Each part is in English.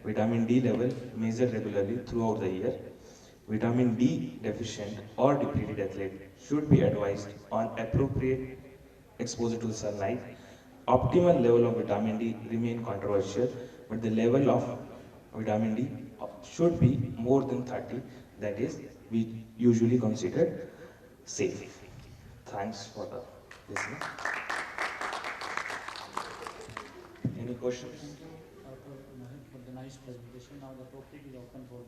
vitamin D level measured regularly throughout the year. Vitamin D deficient or depleted athlete should be advised on appropriate exposure to sunlight. Optimal level of vitamin D remain controversial, but the level of vitamin D should be more than 30. That is, we usually considered safe. Thanks for the listening. Any questions? Thank you, Dr. Mohit, for the nice presentation. Now the topic is open for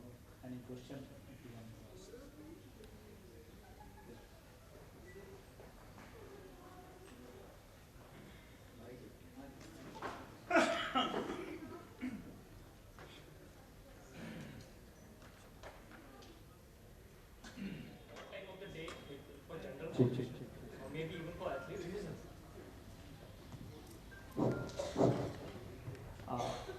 any question if you want to ask.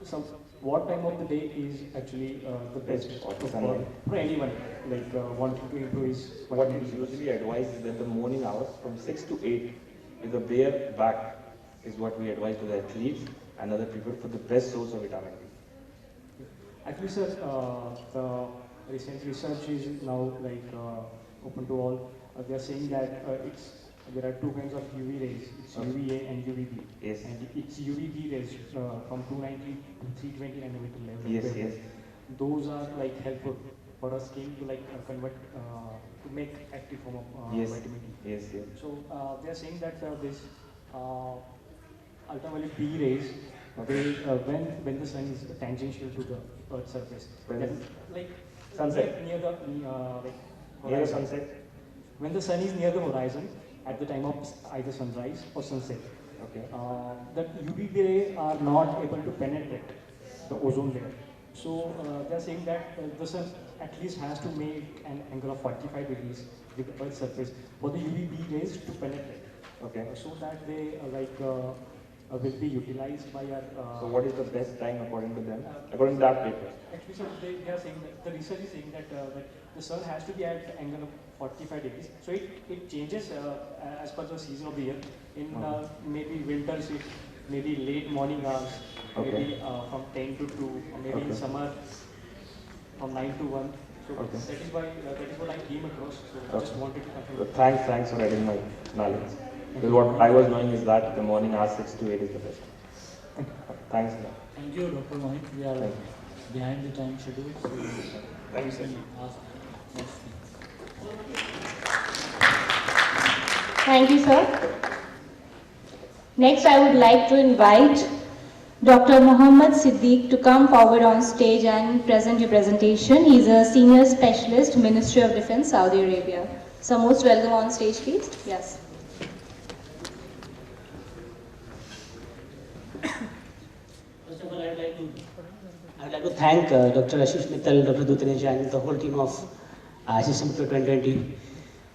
So what time of the day is actually the best for anyone like wanting to improve his What is usually advised is that the morning hours from 6 to 8 with a bare back is what we advise to the athletes and other people for the best source of vitamin D. Actually, sir, the recent research is now like open to all. They are saying that there are two kinds of UV rays. It's UVA and UVB. Yes. And it's UVB rays from 290 to 320 nanometer level. Yes, yes. Those are like helpful for our skin to like convert to make active form of Yes. vitamin D. Yes, yes. So they are saying that this ultraviolet B rays, they, when the sun is tangential to the Earth's surface, When that it's is like sunset. near the like Near the horizon. sunset. When the sun is near the horizon at the time of either sunrise or sunset, Okay. that UV rays are not able to penetrate the ozone layer. So they are saying that the sun at least has to make an angle of 45 degrees with the Earth's surface for the UVB rays to penetrate. Okay. So that they will be utilized by our. So what is the best time according to them? According to that paper. Actually, so they are saying that the research is saying that, that the sun has to be at the angle of 45 degrees. So it changes as per the season of the year. In maybe winters, it maybe late morning hours, Okay. maybe from 10 to 2, or maybe in Okay. summer from 9 to 1. So Okay. that is why that is what I came across. So I just Okay. wanted to So confirm. thanks for adding my knowledge. Because what I was knowing is that the morning hours 6 to 8 is the best. Thanks. man. Thank you, Dr. Mohit. We are Thank behind the time schedule. So Thank you, sir. ask next thing. Thank you, sir. Next, I would like to invite Dr. Mohammad Siddiq to come forward on stage and present your presentation. He is a senior specialist, Ministry of Defense, Saudi Arabia. So, most welcome on stage, please. Yes. First of all, I would like to thank Dr. Ashish Mittal, Dr. Dutaneja, and the whole team of ICSM 2020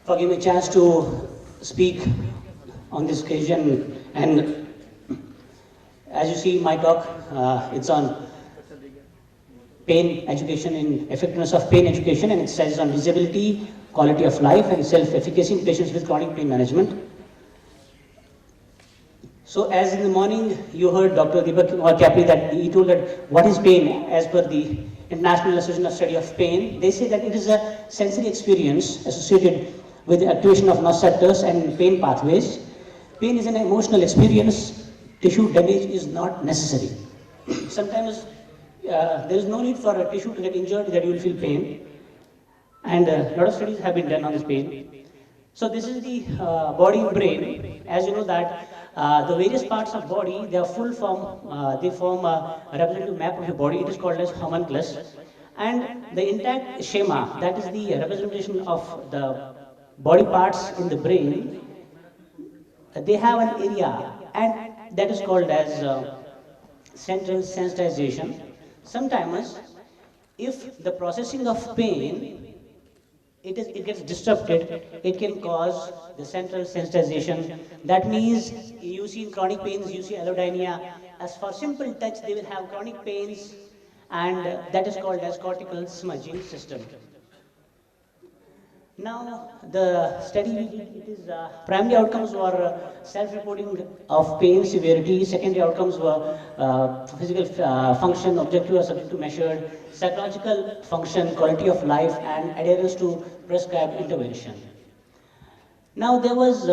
for giving me a chance to speak on this occasion. And as you see, my talk, it's on pain education and effectiveness of pain education and exercises on disability, quality of life, and self-efficacy in patients with chronic pain management. So as in the morning you heard Dr. Deepak Kapri that he told that what is pain as per the International Association of Study of Pain. They say that it is a sensory experience associated with the activation of nociceptors and pain pathways. Pain is an emotional experience. Tissue damage is not necessary. Sometimes there is no need for a tissue to get injured that you will feel pain. And a lot of studies have been done on this pain. So this is the body brain. As you know that the various parts of body, they are full form, they form a representative map of your body. It is called as homunculus. And the intact schema, that is the representation of the body parts in the brain, they have an area and that is called as central sensitization. Sometimes if the processing of pain it gets disrupted, it can cause the central sensitization. That means you see in chronic pains, you see allodynia. As for simple touch, they will have chronic pains, and that is called as cortical smudging system. Now, the study, it is primary outcomes were self-reporting of pain severity, secondary outcomes were physical function, objective or subjective measured, psychological function, quality of life, and adherence to prescribed intervention. Now, there is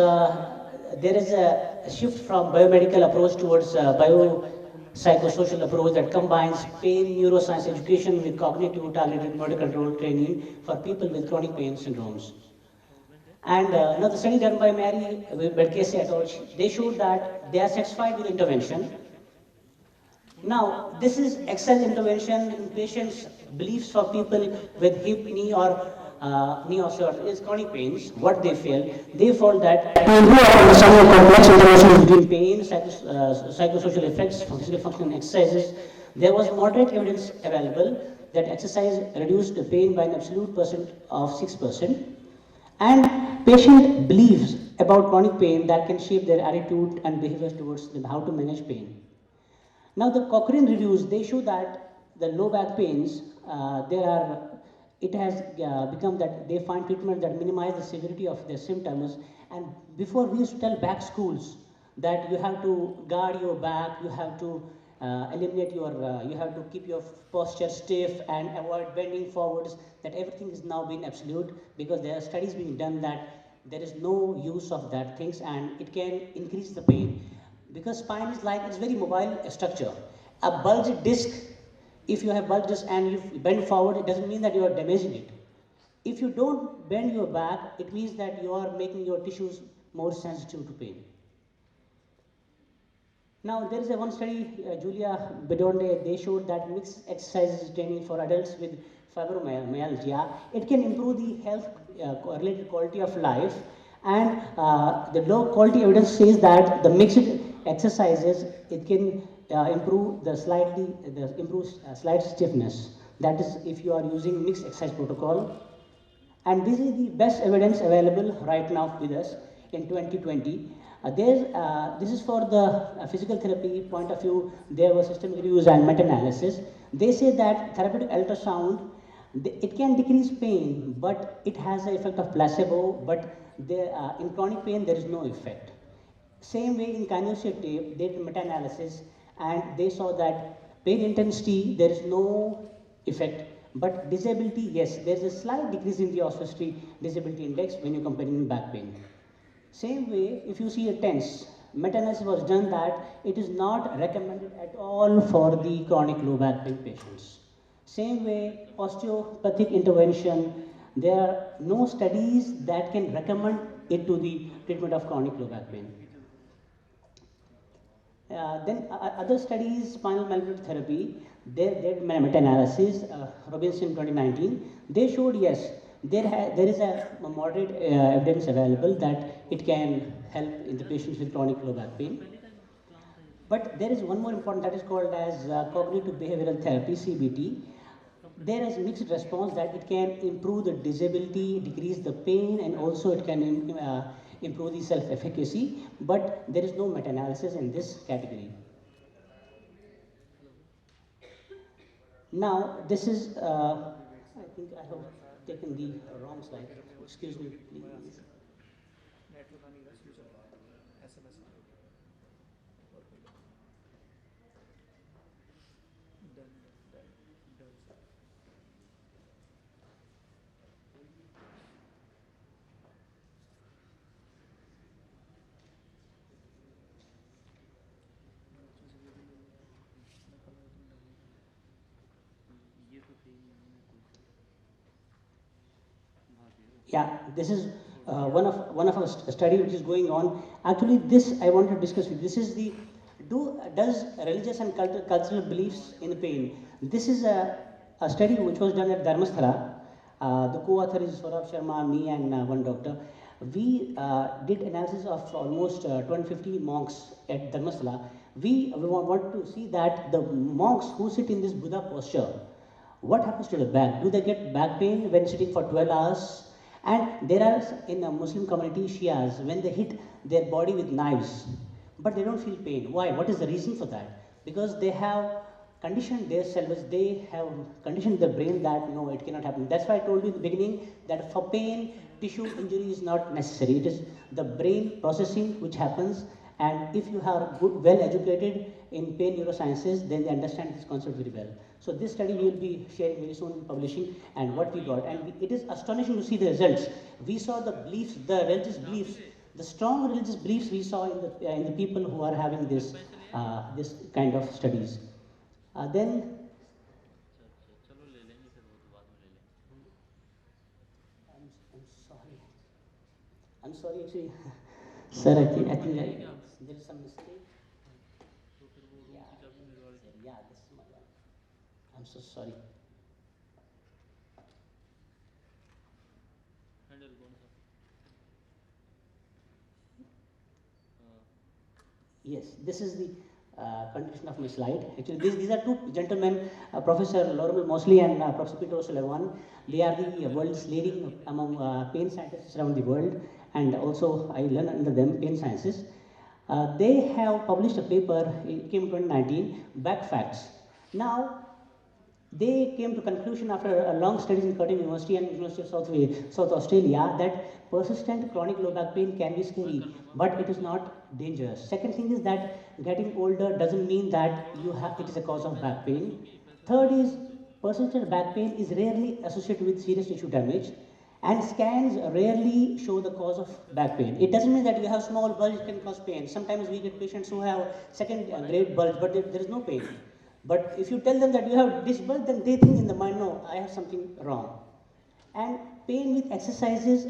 a shift from biomedical approach towards biopsychosocial approach that combines pain neuroscience education with cognitive targeted motor control training for people with chronic pain syndromes. And now the study done by Mary Bedkese et al., they showed that they are satisfied with intervention. Now, this is exercise intervention in patients' beliefs for people with hip, knee, or knee is chronic pains. What they feel, they found that to improve our understanding of complex interactions between pain, psychosocial effects, physical function, and exercises, there was moderate evidence available that exercise reduced the pain by an absolute percent of 6%. And patient believes about chronic pain that can shape their attitude and behavior towards them, how to manage pain. Now the Cochrane reviews, they show that the low back pains, it has become that they find treatment that minimize the severity of their symptoms. And before we used to tell back schools that you have to guard your back, you have to eliminate your, you have to keep your posture stiff and avoid bending forwards, that everything is now being absolute because there are studies being done that there is no use of that things and it can increase the pain. Because spine is like, it's very mobile structure. A bulged disc, if you have bulged disc and you bend forward, it doesn't mean that you are damaging it. If you don't bend your back, it means that you are making your tissues more sensitive to pain. Now, there is one study, Julia Bedonde, they showed that mixed exercises training for adults with fibromyalgia, it can improve the health related quality of life, and the low quality evidence says that the mixed exercises, it can improve the slight stiffness. That is if you are using mixed exercise protocol. And this is the best evidence available right now with us in 2020. This is for the physical therapy point of view. There were systemic reviews and meta-analysis. They say that therapeutic ultrasound, it can decrease pain, but it has the effect of placebo, but in chronic pain, there is no effect. Same way in kinesio tape, they did meta-analysis, and they saw that pain intensity, there is no effect, but disability, yes, there is a slight decrease in the Oswestry disability index when you compare in back pain. Same way, if you see a TENS, meta-analysis was done that it is not recommended at all for the chronic low back pain patients. Same way, osteopathic intervention, there are no studies that can recommend it to the treatment of chronic low back pain. Then other studies, spinal malleability therapy, they did meta-analysis, Robinson 2019, they showed yes, there is a moderate evidence available that it can help in the patients with chronic low back pain. But there is one more important that is called as cognitive behavioral therapy, CBT. There is mixed response that it can improve the disability, decrease the pain, and also it can improve the self-efficacy, but there is no meta-analysis in this category. Now, this is, I think I have taken the wrong slide. Excuse me, please. Yeah, this is one of our study which is going on. Actually, this I want to discuss with you. This is the does religious and cultural beliefs in pain. This is a study which was done at Dharmasthala. The co-author is Saurabh Sharma, me, and one doctor. We did analysis of almost 250 monks at Dharmasthala. We want to see that the monks who sit in this Buddha posture, what happens to the back? Do they get back pain when sitting for 12 hours? And there are in the Muslim community Shias, when they hit their body with knives, but they don't feel pain. Why? What is the reason for that? Because they have conditioned themselves, they have conditioned the brain that no, it cannot happen. That's why I told you in the beginning that for pain, tissue injury is not necessary. It is the brain processing which happens, and if you are good, well educated in pain neurosciences, then they understand this concept very well. So this study we will be sharing very soon, publishing, and what we got. And it is astonishing to see the results. We saw the beliefs, the religious beliefs, the strong religious beliefs we saw in the people who are having this kind of studies. Then I'm sorry actually, sir. I think there is some mistake. Yeah, this is my. I'm so sorry. Yes, this is the continuation of my slide. Actually, these are two gentlemen, Professor Lorimer Mosley and Professor Peter O'Sullivan. They are the world's leading among pain scientists around the world, and also I learned under them pain sciences. They have published a paper, it came in 2019, Back Facts. Now, they came to conclusion after a long studies in Curtin University and University of South Australia that persistent chronic low back pain can be scary, but it is not dangerous. Second thing is that getting older doesn't mean that it is a cause of back pain. Third is persistent back pain is rarely associated with serious tissue damage, and scans rarely show the cause of back pain. It doesn't mean that you have small bulge can cause pain. Sometimes we get patients who have second grade bulge, but there is no pain. But if you tell them that you have this bulge, then they think in the mind, no, I have something wrong. And pain with exercises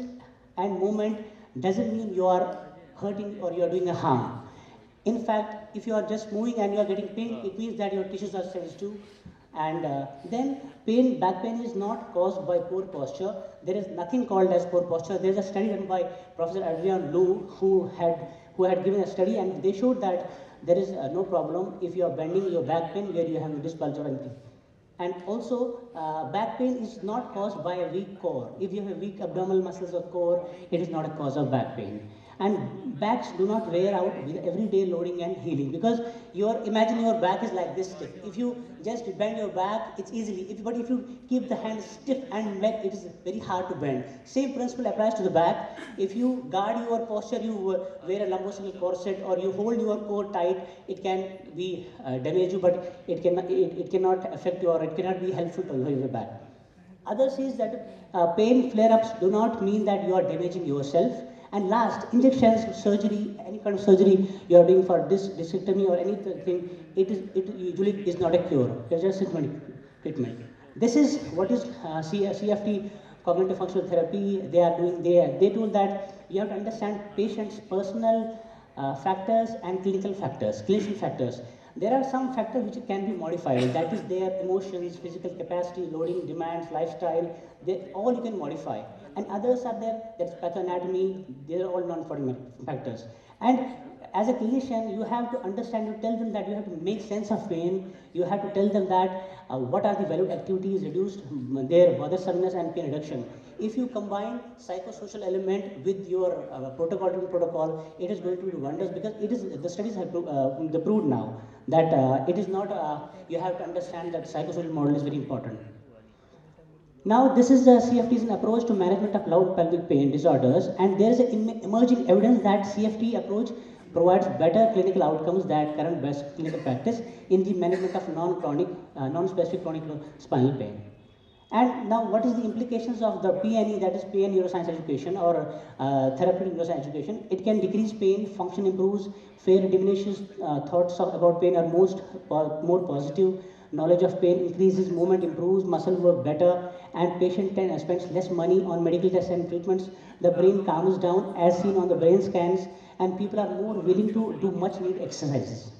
and movement doesn't mean you are hurting or you are doing a harm. In fact, if you are just moving and you are getting pain, it means that your tissues are sensitive. And then back pain is not caused by poor posture. There is nothing called as poor posture. There is a study done by Professor Adrian Loux who had given a study, and they showed that there is no problem if you are bending your back pain where you have this bulge or anything. And also, back pain is not caused by a weak core. If you have weak abdominal muscles or core, it is not a cause of back pain. And backs do not wear out with everyday loading and healing, because imagine your back is like this stiff. If you just bend your back, it's easily. But if you keep the hand stiff and bent, it is very hard to bend. Same principle applies to the back. If you guard your posture, you wear a lumbosacral corset, or you hold your core tight, it can be damage you, but it cannot affect you, or it cannot be helpful to your back. Others is that pain flare-ups do not mean that you are damaging yourself. And last, injections, surgery, any kind of surgery you are doing for discectomy or anything, it usually is not a cure. It's just a treatment. This is what is CFT, cognitive functional therapy. They are doing. They told that you have to understand patients' personal factors and clinical factors, clinician factors. There are some factors which can be modified. That is their emotions, physical capacity, loading, demands, lifestyle. All you can modify. And others are there, that's pathoanatomy, these are all non-foreign factors. And as a clinician, you have to understand, you tell them that you have to make sense of pain, you have to tell them that what are the valued activities reduced, their bothersomeness and pain reduction. If you combine psychosocial element with your protocol, it is going to do wonders, because the studies have proved now that it is not, you have to understand that psychosocial model is very important. Now, this is the CFT's approach to management of loud pelvic pain disorders, and there is emerging evidence that CFT approach provides better clinical outcomes than current best clinical practice in the management of non-specific chronic spinal pain. And now, what is the implications of the PNE, that is pain neuroscience education or therapeutic neuroscience education? It can decrease pain, function improves, fear diminishes, thoughts about pain are more positive. Knowledge of pain increases, movement improves, muscle work better, and patient spends less money on medical tests and treatments. The brain calms down as seen on the brain scans, and people are more willing to do much needed exercises.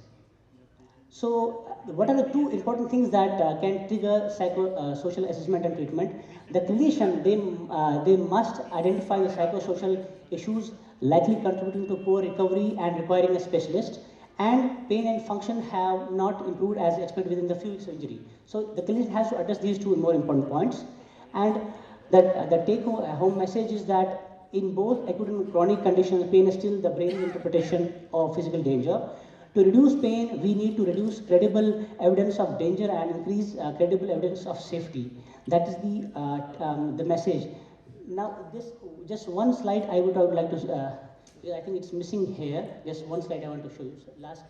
So, what are the two important things that can trigger psychosocial assessment and treatment? The clinician, they must identify the psychosocial issues likely contributing to poor recovery and requiring a specialist. And pain and function have not improved as expected within the few weeks of injury. So the clinician has to address these two more important points. And the take-home message is that in both acute and chronic conditions, pain is still the brain's interpretation of physical danger. To reduce pain, we need to reduce credible evidence of danger and increase credible evidence of safety. That is the message. Now, this just one slide I would like to. I think it's missing here. Just one slide I want to show you. So last.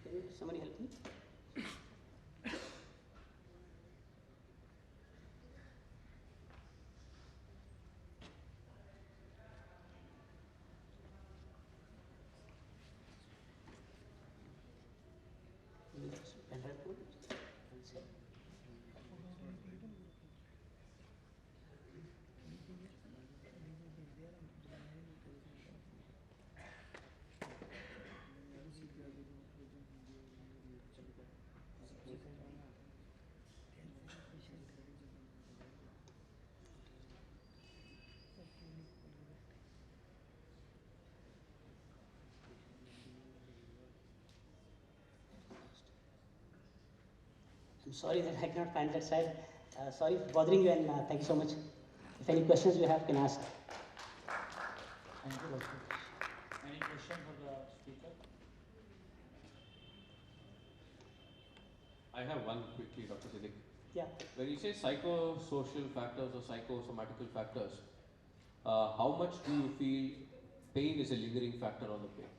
Can somebody help me? I'm sorry that I cannot find that slide. Sorry for bothering you, and thank you so much. If any questions you have, can ask. Thank you, Doctor. Any question for the speaker? I have one quickly, Dr. Siddiq. Yeah. When you say psychosocial factors or psychosomatical factors, how much do you feel pain is a lingering factor on the pain?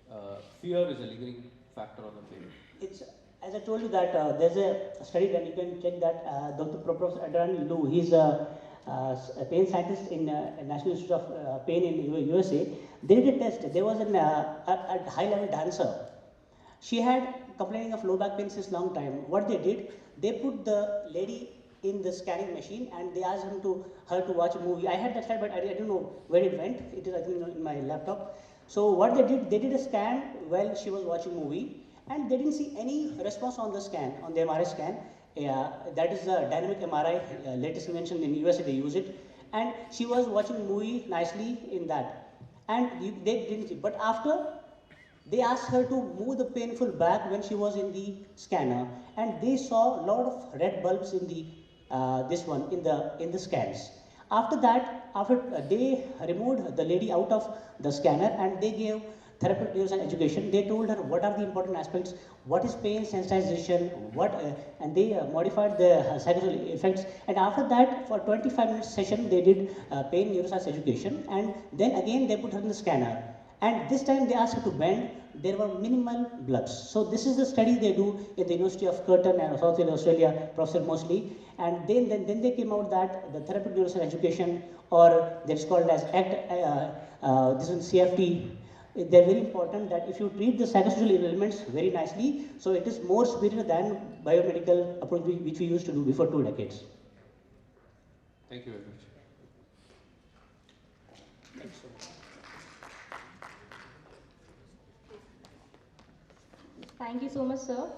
Fear is a lingering factor on the pain? It's, as I told you that there's a study that you can check that Professor Adrian Liu, he's a pain scientist in National Institute of Pain in USA. They did a test. There was a high-level dancer. She had complaining of low back pain since long time. What they did, they put the lady in the scanning machine and they asked her to watch a movie. I had that slide, but I don't know where it went. It is, I think, in my laptop. So what they did a scan while she was watching movie, and they didn't see any response on the scan, on the MRI scan. That is the dynamic MRI, latest invention in USA, they use it. And she was watching movie nicely in that. And they didn't see. But after, they asked her to move the painful back when she was in the scanner. And they saw a lot of red bulbs in the, in the scans. After that, they removed the lady out of the scanner and they gave therapeutic and education. They told her what are the important aspects, what is pain sensitization, and they modified the psychosocial effects. And after that, for 25 minutes session, they did pain neuroscience education, and then again they put her in the scanner. And this time they asked her to bend. There were minimal blubs. So this is the study they do in the University of Curtin and South Australia, Professor Mosley. And then they came out that the therapeutic neuroscience education, or that's called as ACT, this is CFT. They're very important that if you treat the psychosocial elements very nicely, so it is more superior than biomedical approach which we used to do before 2 decades. Thank you very much. Thanks so much. Thank you so much, sir.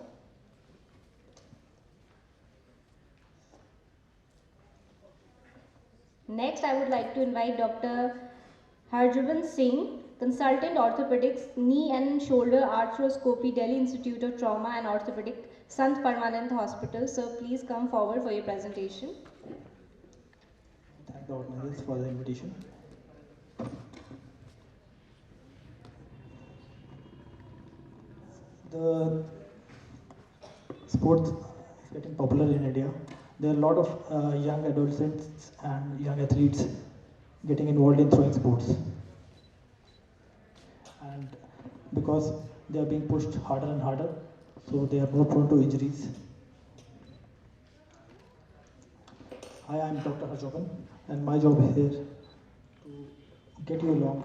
Next, I would like to invite Dr. Harjavan Singh, Consultant Orthopedics, Knee and Shoulder Arthroscopy, Delhi Institute of Trauma and Orthopedic, Sant Parmanand Hospital. Sir, please come forward for your presentation. Thank the organizers for the invitation. The sport is getting popular in India. There are a lot of young adolescents and young athletes getting involved in throwing sports. And because they are being pushed harder and harder, so they are more prone to injuries. Hi, I'm Dr. Harjavan, and my job here to get you along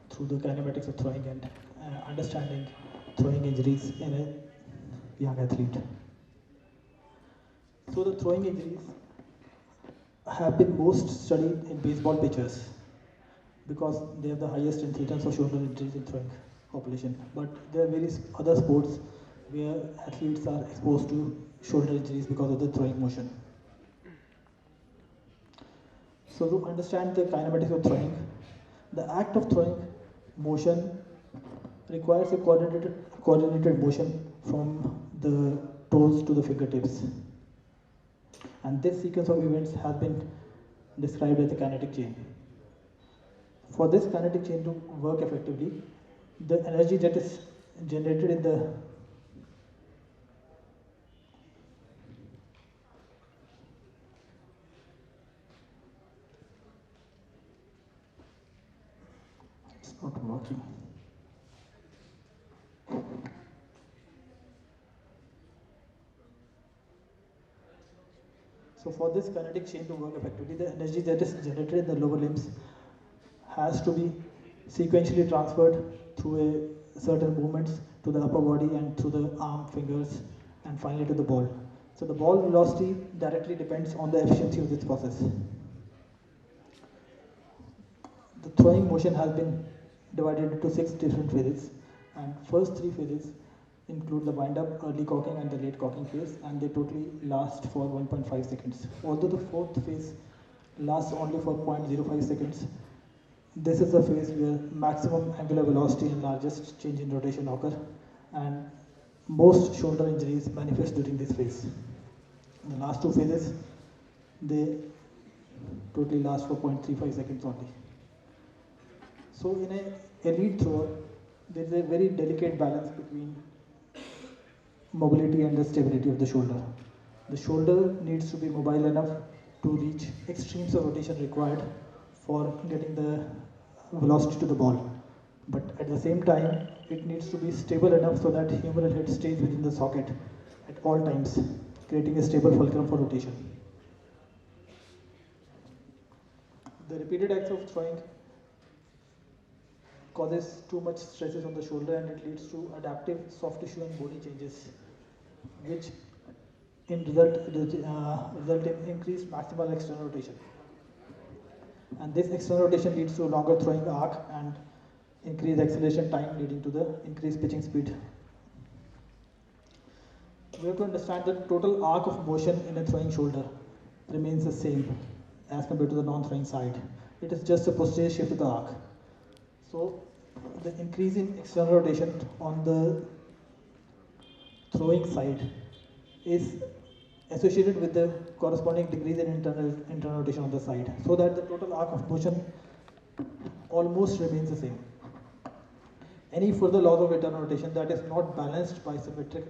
through the kinematics of throwing and understanding throwing injuries in a young athlete. So the throwing injuries have been most studied in baseball pitchers because they have the highest incidence of shoulder injuries in throwing population. But there are various other sports where athletes are exposed to shoulder injuries because of the throwing motion. So to understand the kinematics of throwing, the act of throwing motion requires a coordinated motion from the toes to the fingertips. And this sequence of events has been described as a kinetic chain. For this kinetic chain to work effectively, The energy that is generated in the it's not working. So for this kinetic chain to work effectively, the energy that is generated in the lower limbs has to be sequentially transferred through a certain movements to the upper body and through the arm, fingers, and finally to the ball. So the ball velocity directly depends on the efficiency of this process. The throwing motion has been divided into 6 different phases, and first 3 phases include the wind-up, early cocking and the late cocking phase, and they totally last for 1.5 seconds. Although the fourth phase lasts only for 0.05 seconds, this is the phase where maximum angular velocity and largest change in rotation occur, and most shoulder injuries manifest during this phase. The last 2 phases, they totally last for 0.35 seconds only. So in an elite thrower, there is a very delicate balance between mobility and the stability of the shoulder. The shoulder needs to be mobile enough to reach extremes of rotation required for getting the velocity to the ball. But at the same time, it needs to be stable enough so that humeral head stays within the socket at all times, creating a stable fulcrum for rotation. The repeated acts of throwing causes too much stresses on the shoulder, and it leads to adaptive soft tissue and bony changes, which in result in increased maximal external rotation. And this external rotation leads to longer throwing arc and increased acceleration time, leading to the increased pitching speed. We have to understand that total arc of motion in a throwing shoulder remains the same as compared to the non-throwing side. It is just a posterior shift of the arc. So the increase in external rotation on the throwing side is associated with the corresponding decrease in internal rotation on the side, so that the total arc of motion almost remains the same. Any further loss of internal rotation that is not balanced by symmetric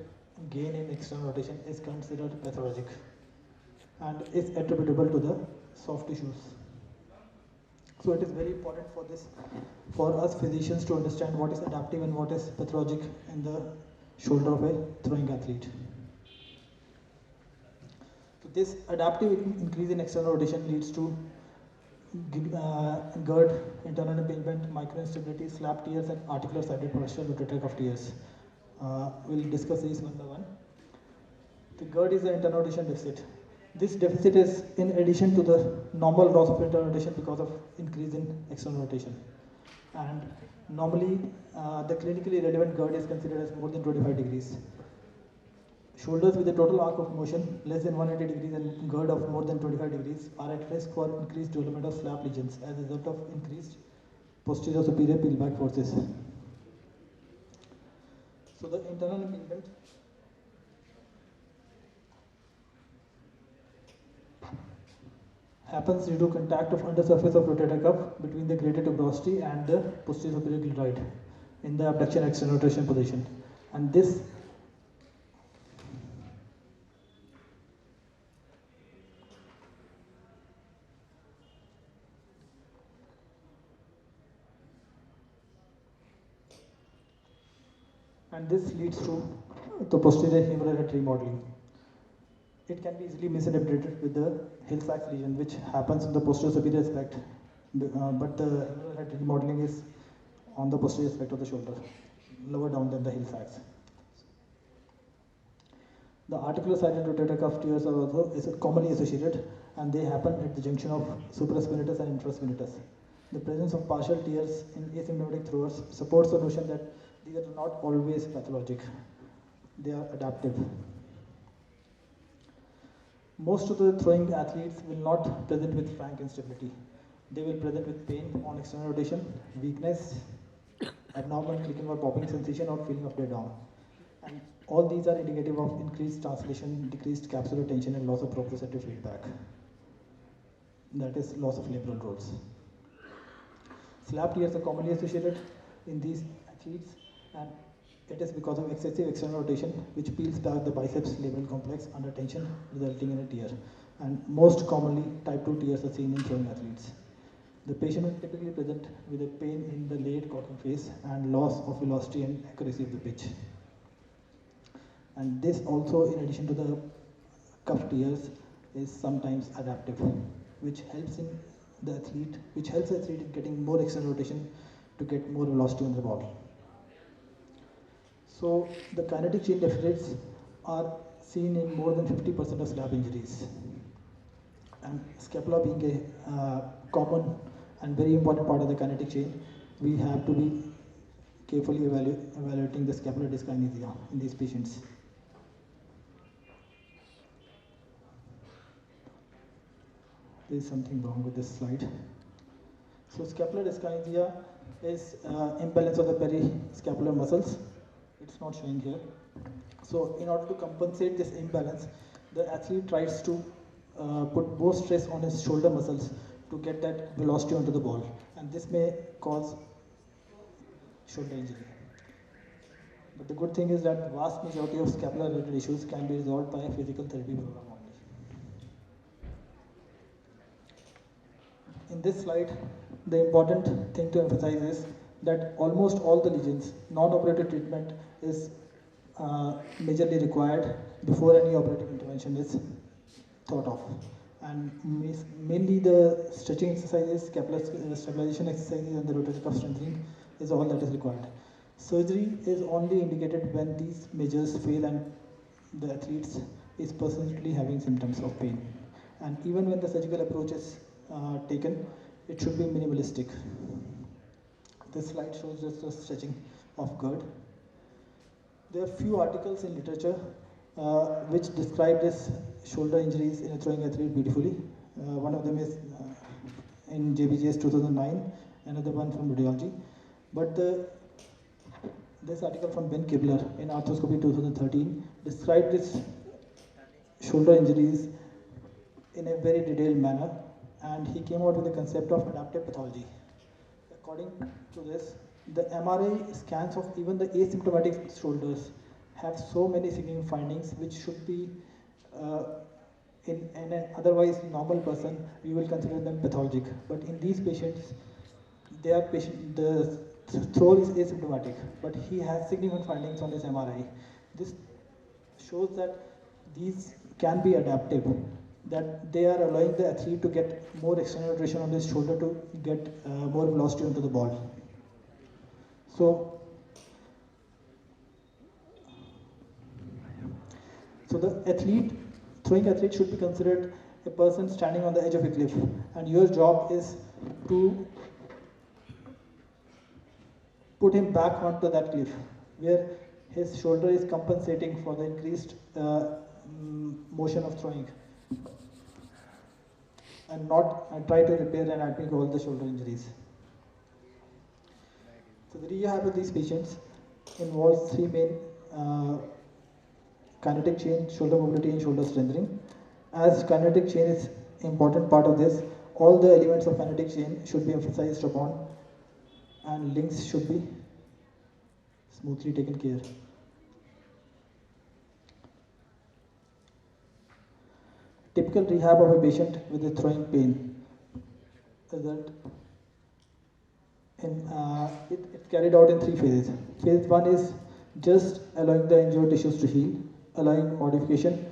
gain in external rotation is considered pathologic and is attributable to the soft tissues. So it is very important for us physicians to understand what is adaptive and what is pathologic in the shoulder of a throwing athlete. So this adaptive increase in external rotation leads to GERD, internal impingement, microinstability, slap tears, and articular sided partial rotator cuff tears. We'll discuss these one by one. The GERD is the internal rotation deficit. This deficit is in addition to the normal loss of internal rotation because of increase in external rotation. And normally, the clinically relevant GERD is considered as more than 25 degrees. Shoulders with a total arc of motion less than 180 degrees and GERD of more than 25 degrees are at risk for increased development of slap lesions as a result of increased posterior superior peel back forces. So the internal impingement happens due to contact of undersurface of rotator cuff between the greater tuberosity and the posterior superior glenoid in the abduction external rotation position. And this leads to the posterior humeral head remodeling. It can be easily misinterpreted with the Hill-Sachs lesion, which happens in the posterior superior aspect, but the humeral head remodeling is on the posterior aspect of the shoulder, lower down than the Hill-Sachs. The articular sided rotator cuff tears are also commonly associated, and they happen at the junction of supraspinatus and infraspinatus. The presence of partial tears in asymptomatic throwers supports the notion that these are not always pathologic, they are adaptive. Most of the throwing athletes will not present with frank instability. They will present with pain on external rotation, weakness, abnormal clicking or popping sensation, or feeling of dead arm. And all these are indicative of increased translation, decreased capsular tension, and loss of proprioceptive feedback. That is loss of labral rolls. Slap tears are commonly associated in these athletes, and it is because of excessive external rotation which peels back the biceps labral complex under tension, resulting in a tear. And most commonly, type 2 tears are seen in throwing athletes. The patient will typically present with a pain in the late cocking phase and loss of velocity and accuracy of the pitch. And this also, in addition to the cuff tears, is sometimes adaptive, which helps the athlete in getting more external rotation to get more velocity on the ball. So the kinetic chain deficits are seen in more than 50% of slab injuries. And scapula being a common and very important part of the kinetic chain, we have to be carefully evaluating the scapular dyskinesia in these patients. There is something wrong with this slide. So scapular dyskinesia is imbalance of the periscapular muscles. It's not showing here. So in order to compensate this imbalance, the athlete tries to put more stress on his shoulder muscles to get that velocity onto the ball, and this may cause shoulder injury. But the good thing is that vast majority of scapular related issues can be resolved by a physical therapy program only. In this slide, the important thing to emphasize is that almost all the lesions, non-operative treatment is majorly required before any operative intervention is thought of. And mainly the stretching exercises, scapular stabilization exercises, and the rotator cuff strengthening is all that is required. Surgery is only indicated when these measures fail and the athlete is persistently having symptoms of pain. And even when the surgical approach is taken, it should be minimalistic. This slide shows just the stretching of GERD. There are few articles in literature which describe this shoulder injuries in a throwing athlete beautifully. One of them is in JBJS 2009, another one from radiology. But this article from Ben Kibler in Arthroscopy 2013 described this shoulder injuries in a very detailed manner, and he came out with the concept of adaptive pathology. According to this, the MRI scans of even the asymptomatic shoulders have so many significant findings which should be in an otherwise normal person, we will consider them pathologic. But in these patients, the thrower is asymptomatic, but he has significant findings on his MRI. This shows that these can be adaptive, that they are allowing the athlete to get more external rotation on his shoulder to get more velocity onto the ball. So the throwing athlete should be considered a person standing on the edge of a cliff, and your job is to put him back onto that cliff, where his shoulder is compensating for the increased motion of throwing, and not try to repair and admit all the shoulder injuries. So the rehab of these patients involves three main kinetic chain, shoulder mobility, and shoulder strengthening. As kinetic chain is important part of this, all the elements of kinetic chain should be emphasized upon, and links should be smoothly taken care. Typical rehab of a patient with a throwing pain is that it's carried out in three phases. Phase 1 is just allowing the injured tissues to heal, allowing modification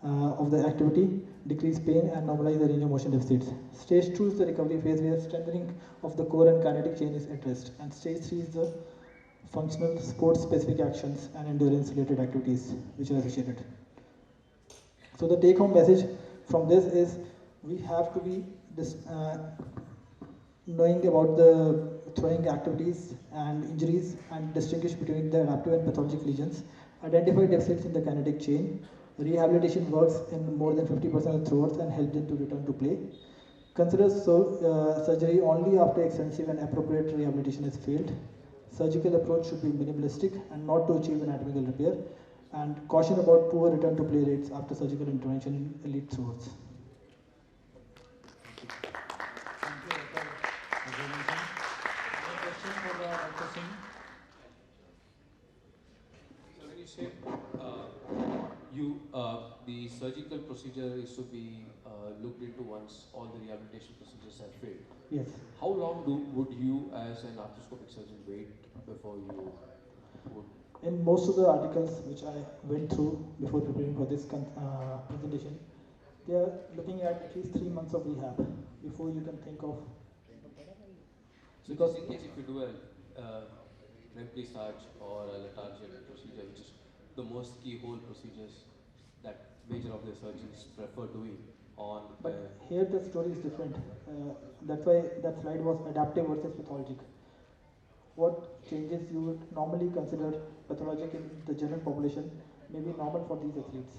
of the activity, decrease pain, and normalize the range of motion deficits. Stage 2 is the recovery phase, where strengthening of the core and kinetic chain is addressed. And stage 3 is the functional sport-specific actions and endurance-related activities which are associated. So the take-home message from this is we have to be knowing about the throwing activities and injuries and distinguish between the adaptive and pathologic lesions, identify deficits in the kinetic chain, rehabilitation works in more than 50% of throwers and help them to return to play. Consider surgery only after extensive and appropriate rehabilitation has failed. Surgical approach should be minimalistic and not to achieve anatomical repair, and caution about poor return to play rates after surgical intervention in elite throwers. Thank you, Dr. Azharuddin. Any question for Dr. Singh? say the surgical procedure is to be looked into once all the rehabilitation procedures have failed. Yes. How long would you as an arthroscopic surgeon wait before you would? In most of the articles which I went through before preparing for this presentation, they are looking at least 3 months of rehab before you can think of. So just in case if you do a remplissage or a Latarjet procedure, which is the most keyhole procedures that major of the surgeons prefer doing on. But here the story is different. That's why that slide was adaptive versus pathologic. What changes you would normally consider pathologic in the general population may be normal for these athletes.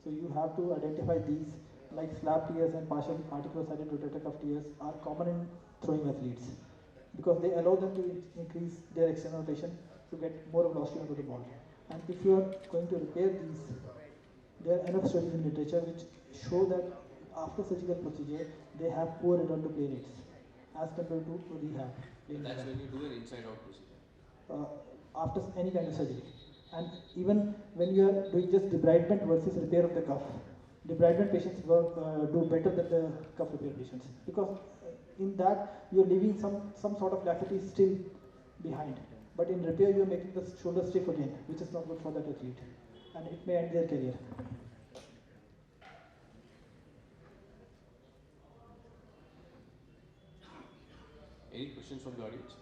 So you have to identify these, like slap tears and partial articular-sided rotator cuff tears are common in throwing athletes because they allow them to increase their external rotation to get more velocity onto the ball. And if you are going to repair these, there are enough studies in literature which show that after surgical procedure, they have poor return to play rates as compared to rehab. That's when you do an inside-out procedure. After any kind of surgery. And even when you are doing just debridement versus repair of the cuff, debridement patients do better than the cuff repair patients because in that you are leaving some sort of laxity still behind. But in repair you are making the shoulder stiff again, which is not good for that athlete, and it may end their career. Any questions from the audience?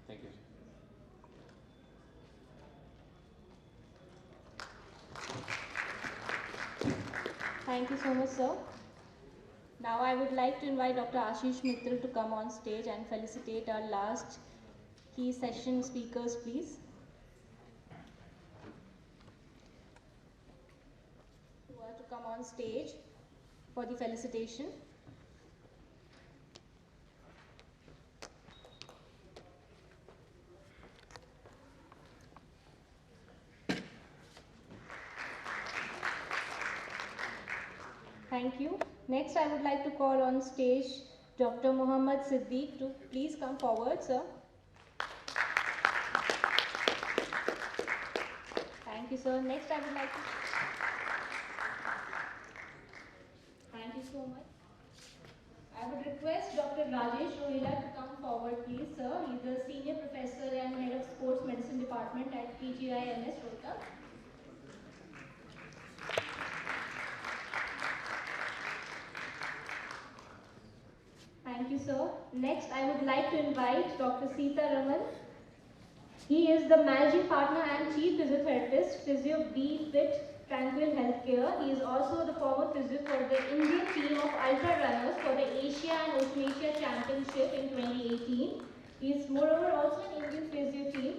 Thank you. Thank you so much, sir. Now I would like to invite Dr. Ashish Mittal to come on stage and felicitate our last key session speakers, please. Who are to come on stage for the felicitation. Thank you. Next, I would like to call on stage Dr. Mohammad Siddiq to please come forward, sir. Thank you, sir. Next, I would like to... Thank you so much. I would request Dr. Rajesh Rohila to come forward, please, sir. He's a senior professor and head of sports medicine department at PGIMS Rohtak. Thank you, sir. Next, I would like to invite Dr. Sita Raman. He is the managing partner and chief physiotherapist, Physio B Fit Tranquil Healthcare. He is also the former physio for the Indian team of ultra runners for the Asia and Oceania Championship in 2018. He is moreover also an Indian physio team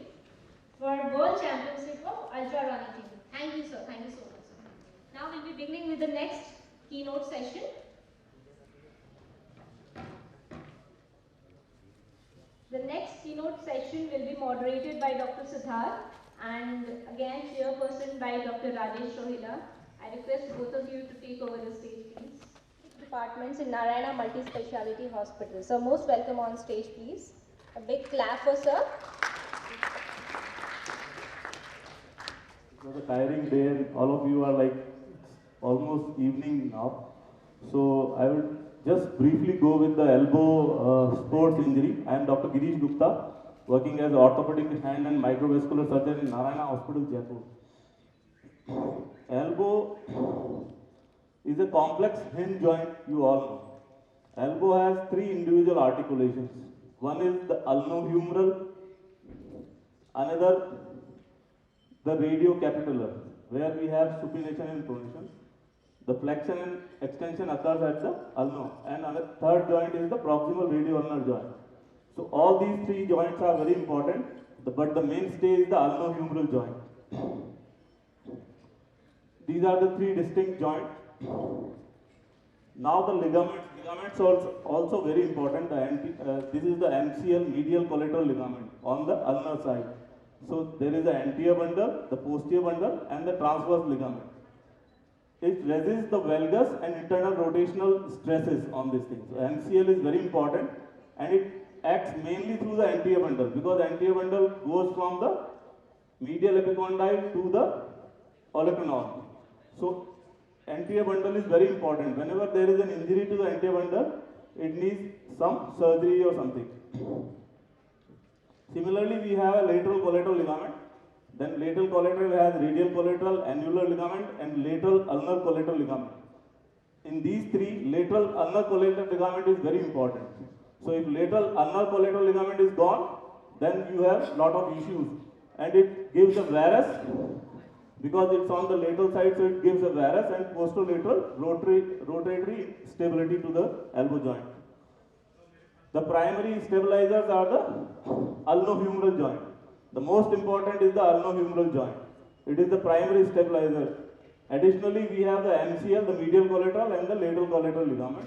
for World Championship of ultra running team. Thank you, sir. Thank you so much, sir. Now we'll be beginning with the next keynote session. The next keynote session will be moderated by Dr. Siddharth and again chairperson by Dr. Rajesh Rohila. I request both of you to take over the stage, please. Departments in Narayana Multi-Speciality Hospital. So most welcome on stage, please. A big clap for sir. It was a tiring day and all of you are like, it's almost evening now. So I will just briefly go with the elbow sports injury. I am Dr. Girish Gupta, working as orthopedic hand and microvascular surgeon in Narayana Hospital, Jaipur. Elbow is a complex hinge joint, you all know. Elbow has 3 individual articulations. One is the ulnohumeral, another the radiocapitular, where we have supination and pronation. The flexion and extension occurs at the ulno, and the third joint is the proximal radioulnar joint. So all these 3 joints are very important, but the mainstay is the ulnohumeral joint. These are the 3 distinct joints. Now the ligaments also very important. This is the MCL, medial collateral ligament, on the ulnar side. So there is the anterior bundle, the posterior bundle, and the transverse ligament. It resists the valgus and internal rotational stresses on this thing. So MCL is very important, and it acts mainly through the anterior bundle, because anterior bundle goes from the medial epicondyle to the olecranon. So anterior bundle is very important. Whenever there is an injury to the anterior bundle, it needs some surgery or something. Similarly, we have a lateral collateral ligament. Then lateral collateral has radial collateral, annular ligament, and lateral ulnar collateral ligament. In these three, lateral ulnar collateral ligament is very important. So if lateral ulnar collateral ligament is gone, then you have lot of issues, and it gives a varus because it's on the lateral side, so it gives a varus and posterolateral rotatory stability to the elbow joint. The primary stabilizers are the ulnohumeral joint. The most important is the ulnohumeral joint. It is the primary stabilizer. Additionally, we have the MCL, the medial collateral, and the lateral collateral ligament,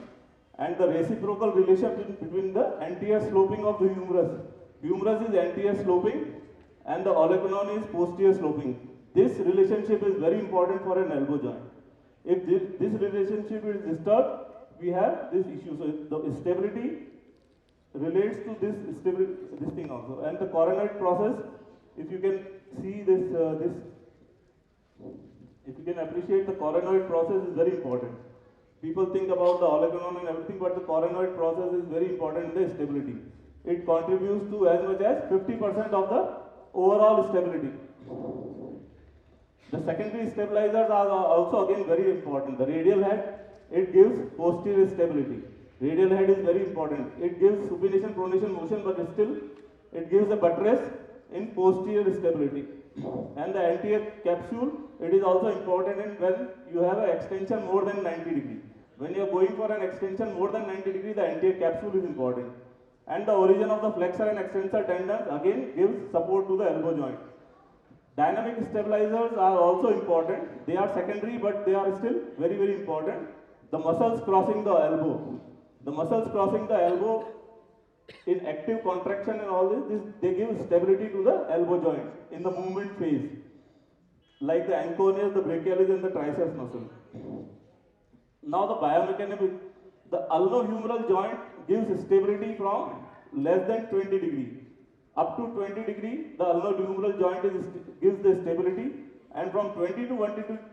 and the reciprocal relationship between the anterior sloping of the humerus. Humerus is anterior sloping, and the olecranon is posterior sloping. This relationship is very important for an elbow joint. If this relationship is disturbed, we have this issue. So the stability relates to this thing also. And the coronoid process, if you can see this, if you can appreciate the coronoid process is very important. People think about the olecranon and everything, but the coronoid process is very important in the stability. It contributes to as much as 50% of the overall stability. The secondary stabilizers are also again very important. The radial head, it gives posterior stability. Radial head is very important. It gives supination, pronation motion, but still it gives a buttress in posterior stability. And the anterior capsule, it is also important in when you have an extension more than 90 degree. When you are going for an extension more than 90 degree, the anterior capsule is important. And the origin of the flexor and extensor tendons again gives support to the elbow joint. Dynamic stabilizers are also important. They are secondary, but they are still very, very important. The muscles crossing the elbow. The muscles crossing the elbow in active contraction and all this, they give stability to the elbow joint in the movement phase. Like the anconeus, the brachialis, and the triceps muscle. Now the biomechanics, the ulnohumeral joint gives stability from less than 20 degree. Up to 20 degree, the ulnohumeral joint gives the stability, and from 20 to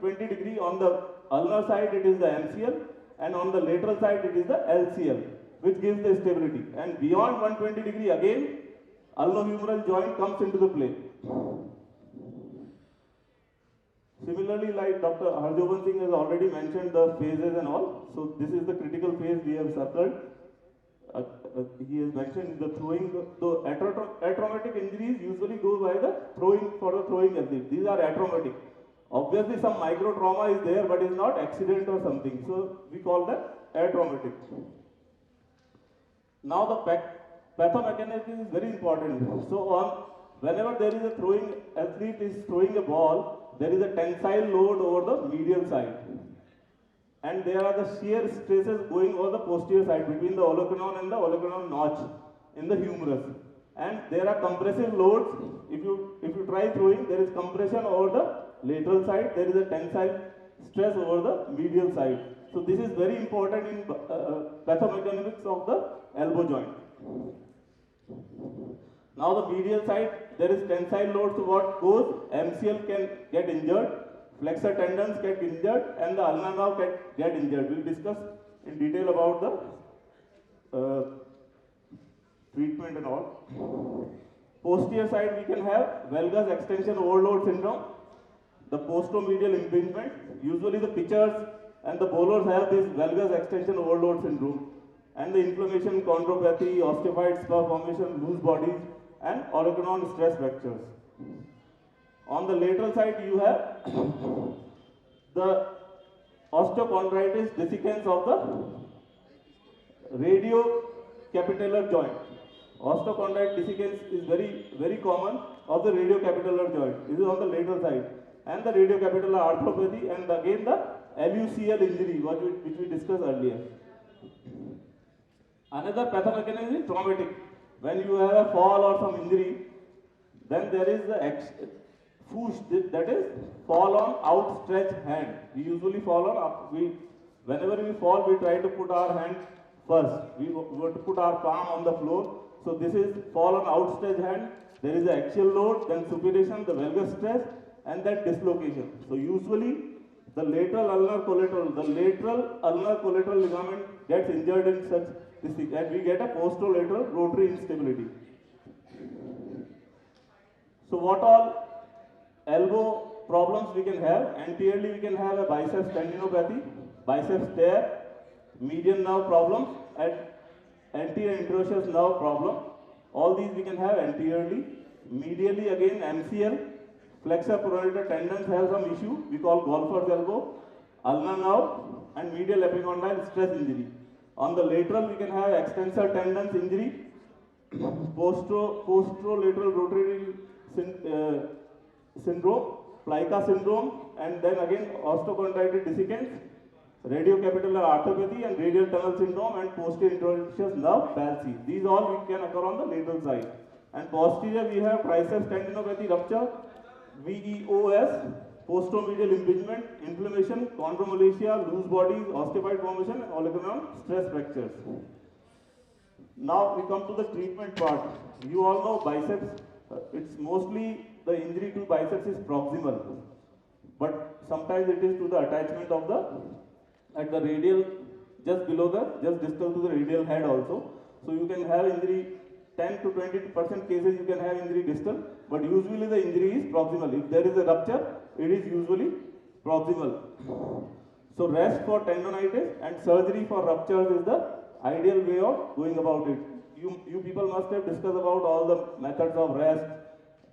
20 degree on the ulnar side it is the MCL, and on the lateral side it is the LCL, which gives the stability. And beyond 120 degree again, ulnohumeral joint comes into the play. Similarly, like Dr. Harjoban Singh has already mentioned the phases and all, so this is the critical phase we have circled. He has mentioned the throwing, the atraumatic injuries usually go by the throwing athlete. These are atraumatic. Obviously some micro trauma is there, but is not accident or something. So we call that atraumatic. Now the pathomechanism is very important. So whenever there is a throwing athlete is throwing a ball, there is a tensile load over the medial side. And there are the shear stresses going over the posterior side between the olecranon and the olecranon notch in the humerus. And there are compressive loads. If you try throwing, there is compression over the lateral side. There is a tensile stress over the medial side. So this is very important in pathomechanics of the elbow joint. Now the medial side, there is tensile load. So what goes? MCL can get injured. Flexor tendons get injured and the ulnar nerve can get injured. We will discuss in detail about the treatment and all. Posterior side we can have valgus extension overload syndrome, the posteromedial impingement. Usually the pitchers and the bowlers have this valgus extension overload syndrome, and the inflammation, chondropathy, osteophyte spur formation, loose bodies, and olecranon stress fractures. On the lateral side, you have the osteochondritis dissecans of the radiocapitellar joint. Osteochondritis dissecans is very, very common of the radiocapitellar joint. This is on the lateral side. And the radiocapitellar arthropathy, and again the LUCL injury, which we discussed earlier. Another pathomechanism is traumatic. When you have a fall or some injury, then there is the that is fall on outstretched hand. We usually fall on whenever we fall, we try to put our hand First, we want to put our palm on the floor. So this is fall on outstretched hand. There is an axial load, then supination, the valgus stress, and then dislocation. So usually the lateral ulnar collateral ligament gets injured in such this thing, and we get a posterolateral rotary instability. So what all elbow problems we can have? Anteriorly we can have a biceps tendinopathy, biceps tear, median nerve problems, and anterior interosseous nerve problem. All these we can have anteriorly. Medially again MCL, flexor pronator tendons have some issue, we call golfer's elbow, ulnar nerve, and medial epicondyle stress injury. On the lateral we can have extensor tendons injury, posterolateral rotary syndrome, plica syndrome, and then again osteochondritis dissecans, radiocapitular arthropathy, and radial tunnel syndrome, and posterior interosseous nerve palsy. These all we can occur on the lateral side. And posterior we have triceps tendinopathy rupture, VEOS, posteromedial impingement, inflammation, chondromalacia, loose bodies, osteophyte formation, and olecranon stress fractures. Now we come to the treatment part. You all know biceps, it's mostly the injury to biceps is proximal, but sometimes it is to the attachment of the, at the radial, just below the, just distal to the radial head also. So you can have injury, 10 to 20% cases you can have injury distal, but usually the injury is proximal. If there is a rupture, it is usually proximal. So rest for tendonitis and surgery for ruptures is the ideal way of going about it. You people must have discussed about all the methods of rest,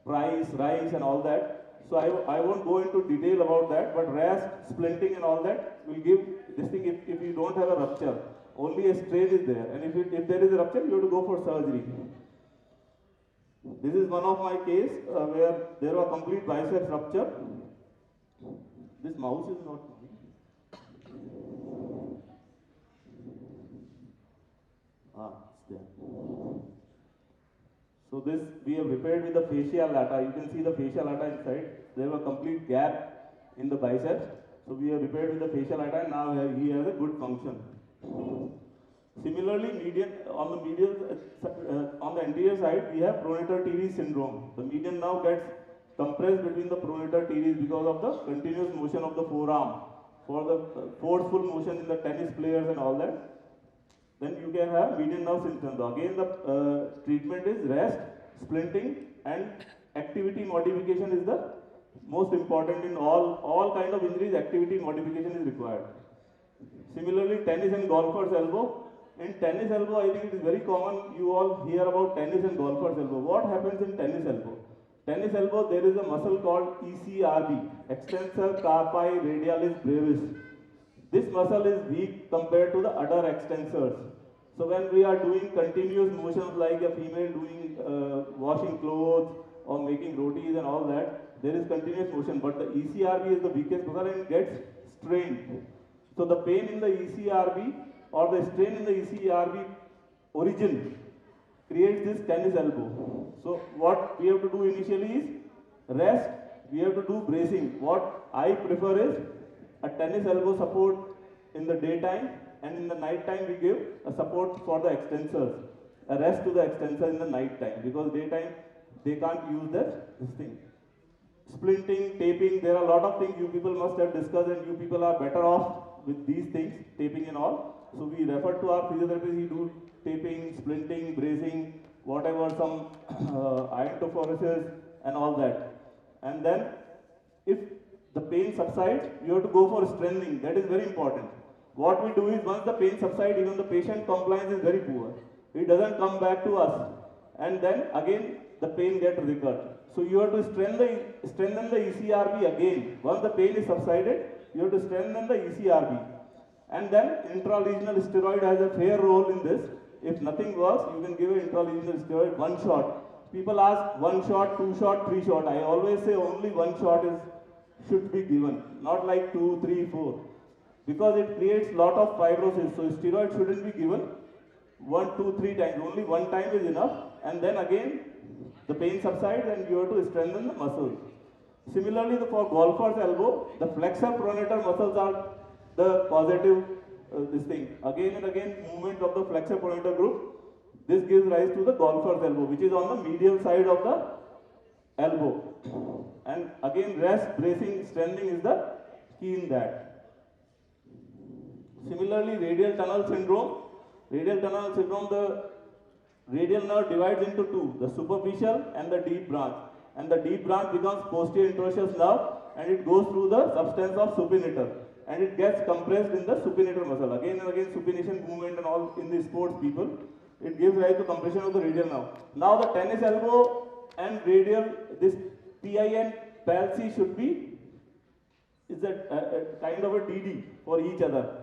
price, rise, and all that. So I won't go into detail about that, but rest, splinting, and all that will give this thing if you don't have a rupture. Only a strain is there, and if there is a rupture, you have to go for surgery. This is one of my case where there was complete biceps rupture. This mouse is not moving. It's there. So this we have repaired with the fascia lata. You can see the fascia lata inside. There was a complete gap in the biceps. So we have repaired with the fascia lata, and now he has a good function. Similarly, on the anterior side, we have pronator teres syndrome. The median nerve gets compressed between the pronator teres because of the continuous motion of the forearm, for the forceful motion in the tennis players and all that. Then you can have median nerve symptoms. Again, the treatment is rest, splinting, and activity modification is the most important in all kind of injuries. Activity modification is required. Similarly, tennis and golfer's elbow. In tennis elbow, I think it is very common, you all hear about tennis and golfer's elbow. What happens in tennis elbow? Tennis elbow, there is a muscle called ECRB, extensor carpi radialis brevis. This muscle is weak compared to the other extensors. So when we are doing continuous motions like a female doing washing clothes or making rotis and all that, there is continuous motion, but the ECRB is the weakest muscle and it gets strained. So the pain in the ECRB or the strain in the ECRB origin creates this tennis elbow. So what we have to do initially is rest, we have to do bracing. What I prefer is a tennis elbow support in the daytime, and in the night time we give a support for the extensors, a rest to the extensor in the night time, because daytime they can't use this thing. Splinting, taping, there are a lot of things you people must have discussed, and you people are better off with these things, taping and all. So we refer to our physiotherapists, he do taping, splinting, bracing, whatever, some iontophoresis and all that. And then if the pain subsides, you have to go for strengthening. That is very important. What we do is once the pain subsides, even the patient compliance is very poor. He doesn't come back to us. And then again the pain gets recurred. So you have to strengthen the ECRB again. Once the pain is subsided, you have to strengthen the ECRB. And then intralesional steroid has a fair role in this. If nothing works, you can give an intralesional steroid, one shot. People ask 1 shot, 2 shot, 3 shot. I always say only 1 shot should be given, not like 2, 3, 4. Because it creates lot of fibrosis. So steroid shouldn't be given 1, 2, 3 times. Only 1 time is enough. And then again, the pain subsides and you have to strengthen the muscles. Similarly, for golfer's elbow, the flexor pronator muscles are the causative this thing. Again and again, movement of the flexor pronator group. This gives rise to the golfer's elbow, which is on the medial side of the elbow. And again, rest, bracing, strengthening is the key in that. Similarly, radial tunnel syndrome. Radial tunnel syndrome, the radial nerve divides into two, the superficial and the deep branch. And the deep branch becomes posterior interosseous nerve, and it goes through the substance of supinator. And it gets compressed in the supinator muscle. Again and again, supination movement and all in the sports people. It gives rise to compression of the radial nerve. Now the tennis elbow and radial, this PI and palsy should be, is a kind of a DD for each other.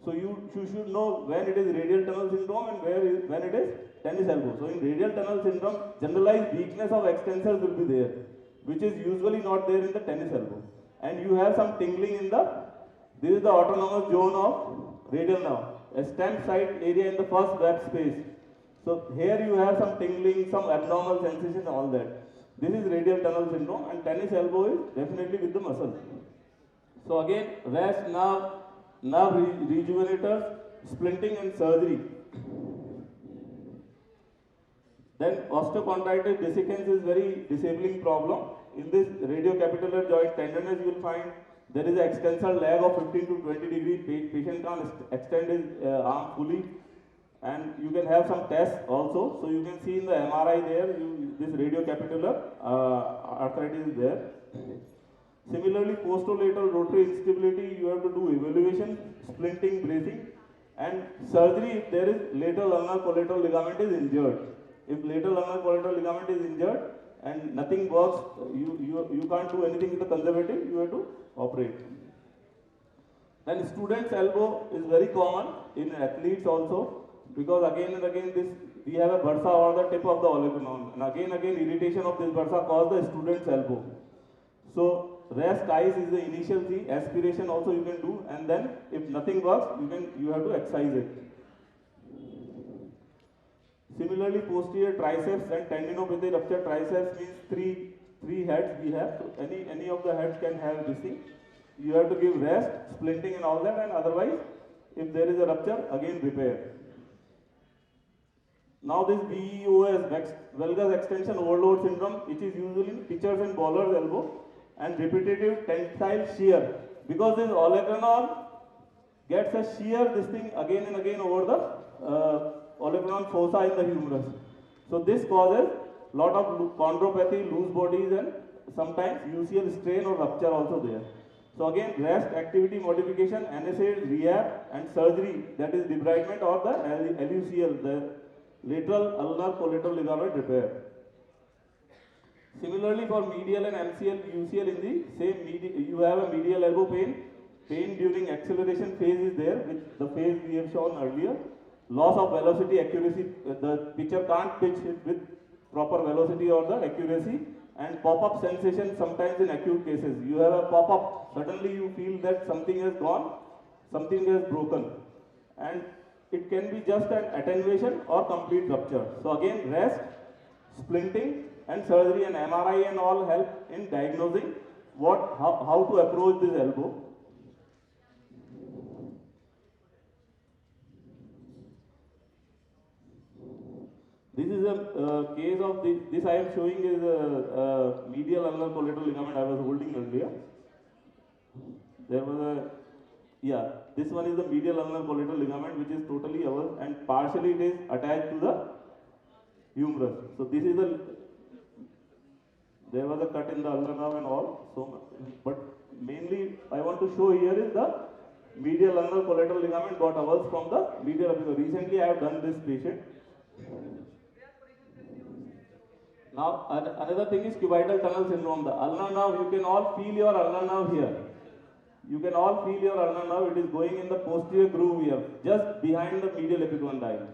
So you should know when it is radial tunnel syndrome and when it is tennis elbow. So in radial tunnel syndrome, generalized weakness of extensors will be there, which is usually not there in the tennis elbow. And you have some tingling in this is the autonomous zone of radial nerve, a stem site area in the first web space. So here you have some tingling, some abnormal sensation, all that. This is radial tunnel syndrome, and tennis elbow is definitely with the muscle. So again, rest, nerve rejuvenators, splinting and surgery. Then osteochondritis dissecans is very disabling problem. In this radiocapitular joint tenderness, you will find there is an extensor lag of 15 to 20 degrees. Patient can't extend his arm fully. And you can have some tests also. So you can see in the MRI there, this radiocapitular arthritis is there. Similarly, posterolateral rotary instability, you have to do evaluation, splinting, bracing, and surgery if there is lateral ulnar collateral ligament is injured. If lateral ulnar collateral ligament is injured and nothing works, you can't do anything with the conservative, you have to operate. Then student's elbow is very common in athletes also, because again and again we have a bursa or the tip of the olecranon, and again irritation of this bursa causes the student's elbow. So rest, ice is the initial thing, aspiration also you can do, and then if nothing works, you have to exercise it. Similarly, posterior triceps and tendinopathy ruptured triceps means three heads we have. So any of the heads can have this thing. You have to give rest, splinting and all that, and otherwise, if there is a rupture, again repair. Now this VEOS, valgus extension overload syndrome, which is usually in pitchers and bowlers elbow, and repetitive tensile shear, because this olecranon gets a shear this thing again and again over the olecranon fossa in the humerus. So this causes lot of chondropathy, loose bodies, and sometimes UCL strain or rupture also there. So again, rest, activity modification, NSAID, rehab, and surgery, that is debridement or the LUCL, the lateral ulnar collateral ligament repair. Similarly, for medial and MCL, UCL in the same you have a medial elbow pain. Pain during acceleration phase is there, which the phase we have shown earlier. Loss of velocity, accuracy, the pitcher can't pitch it with proper velocity or the accuracy, and pop-up sensation sometimes in acute cases. You have a pop-up, suddenly you feel that something has gone, something has broken, and it can be just an attenuation or complete rupture. So again, rest, splinting, and surgery and MRI and all help in diagnosing how to approach this elbow. This is a case of this I am showing is a medial ulnar collateral ligament I was holding earlier. There was this one is the medial ulnar collateral ligament, which is totally ours, and partially it is attached to the humerus. So this is there was a cut in the ulnar nerve and all. So, but mainly I want to show here is the medial ulnar collateral ligament got avulsed from the medial epicular. Recently I have done this patient. Now another thing is cubital tunnel syndrome. The ulnar nerve, you can all feel your ulnar nerve here. You can all feel your ulnar nerve. It is going in the posterior groove here, just behind the medial epicondyle.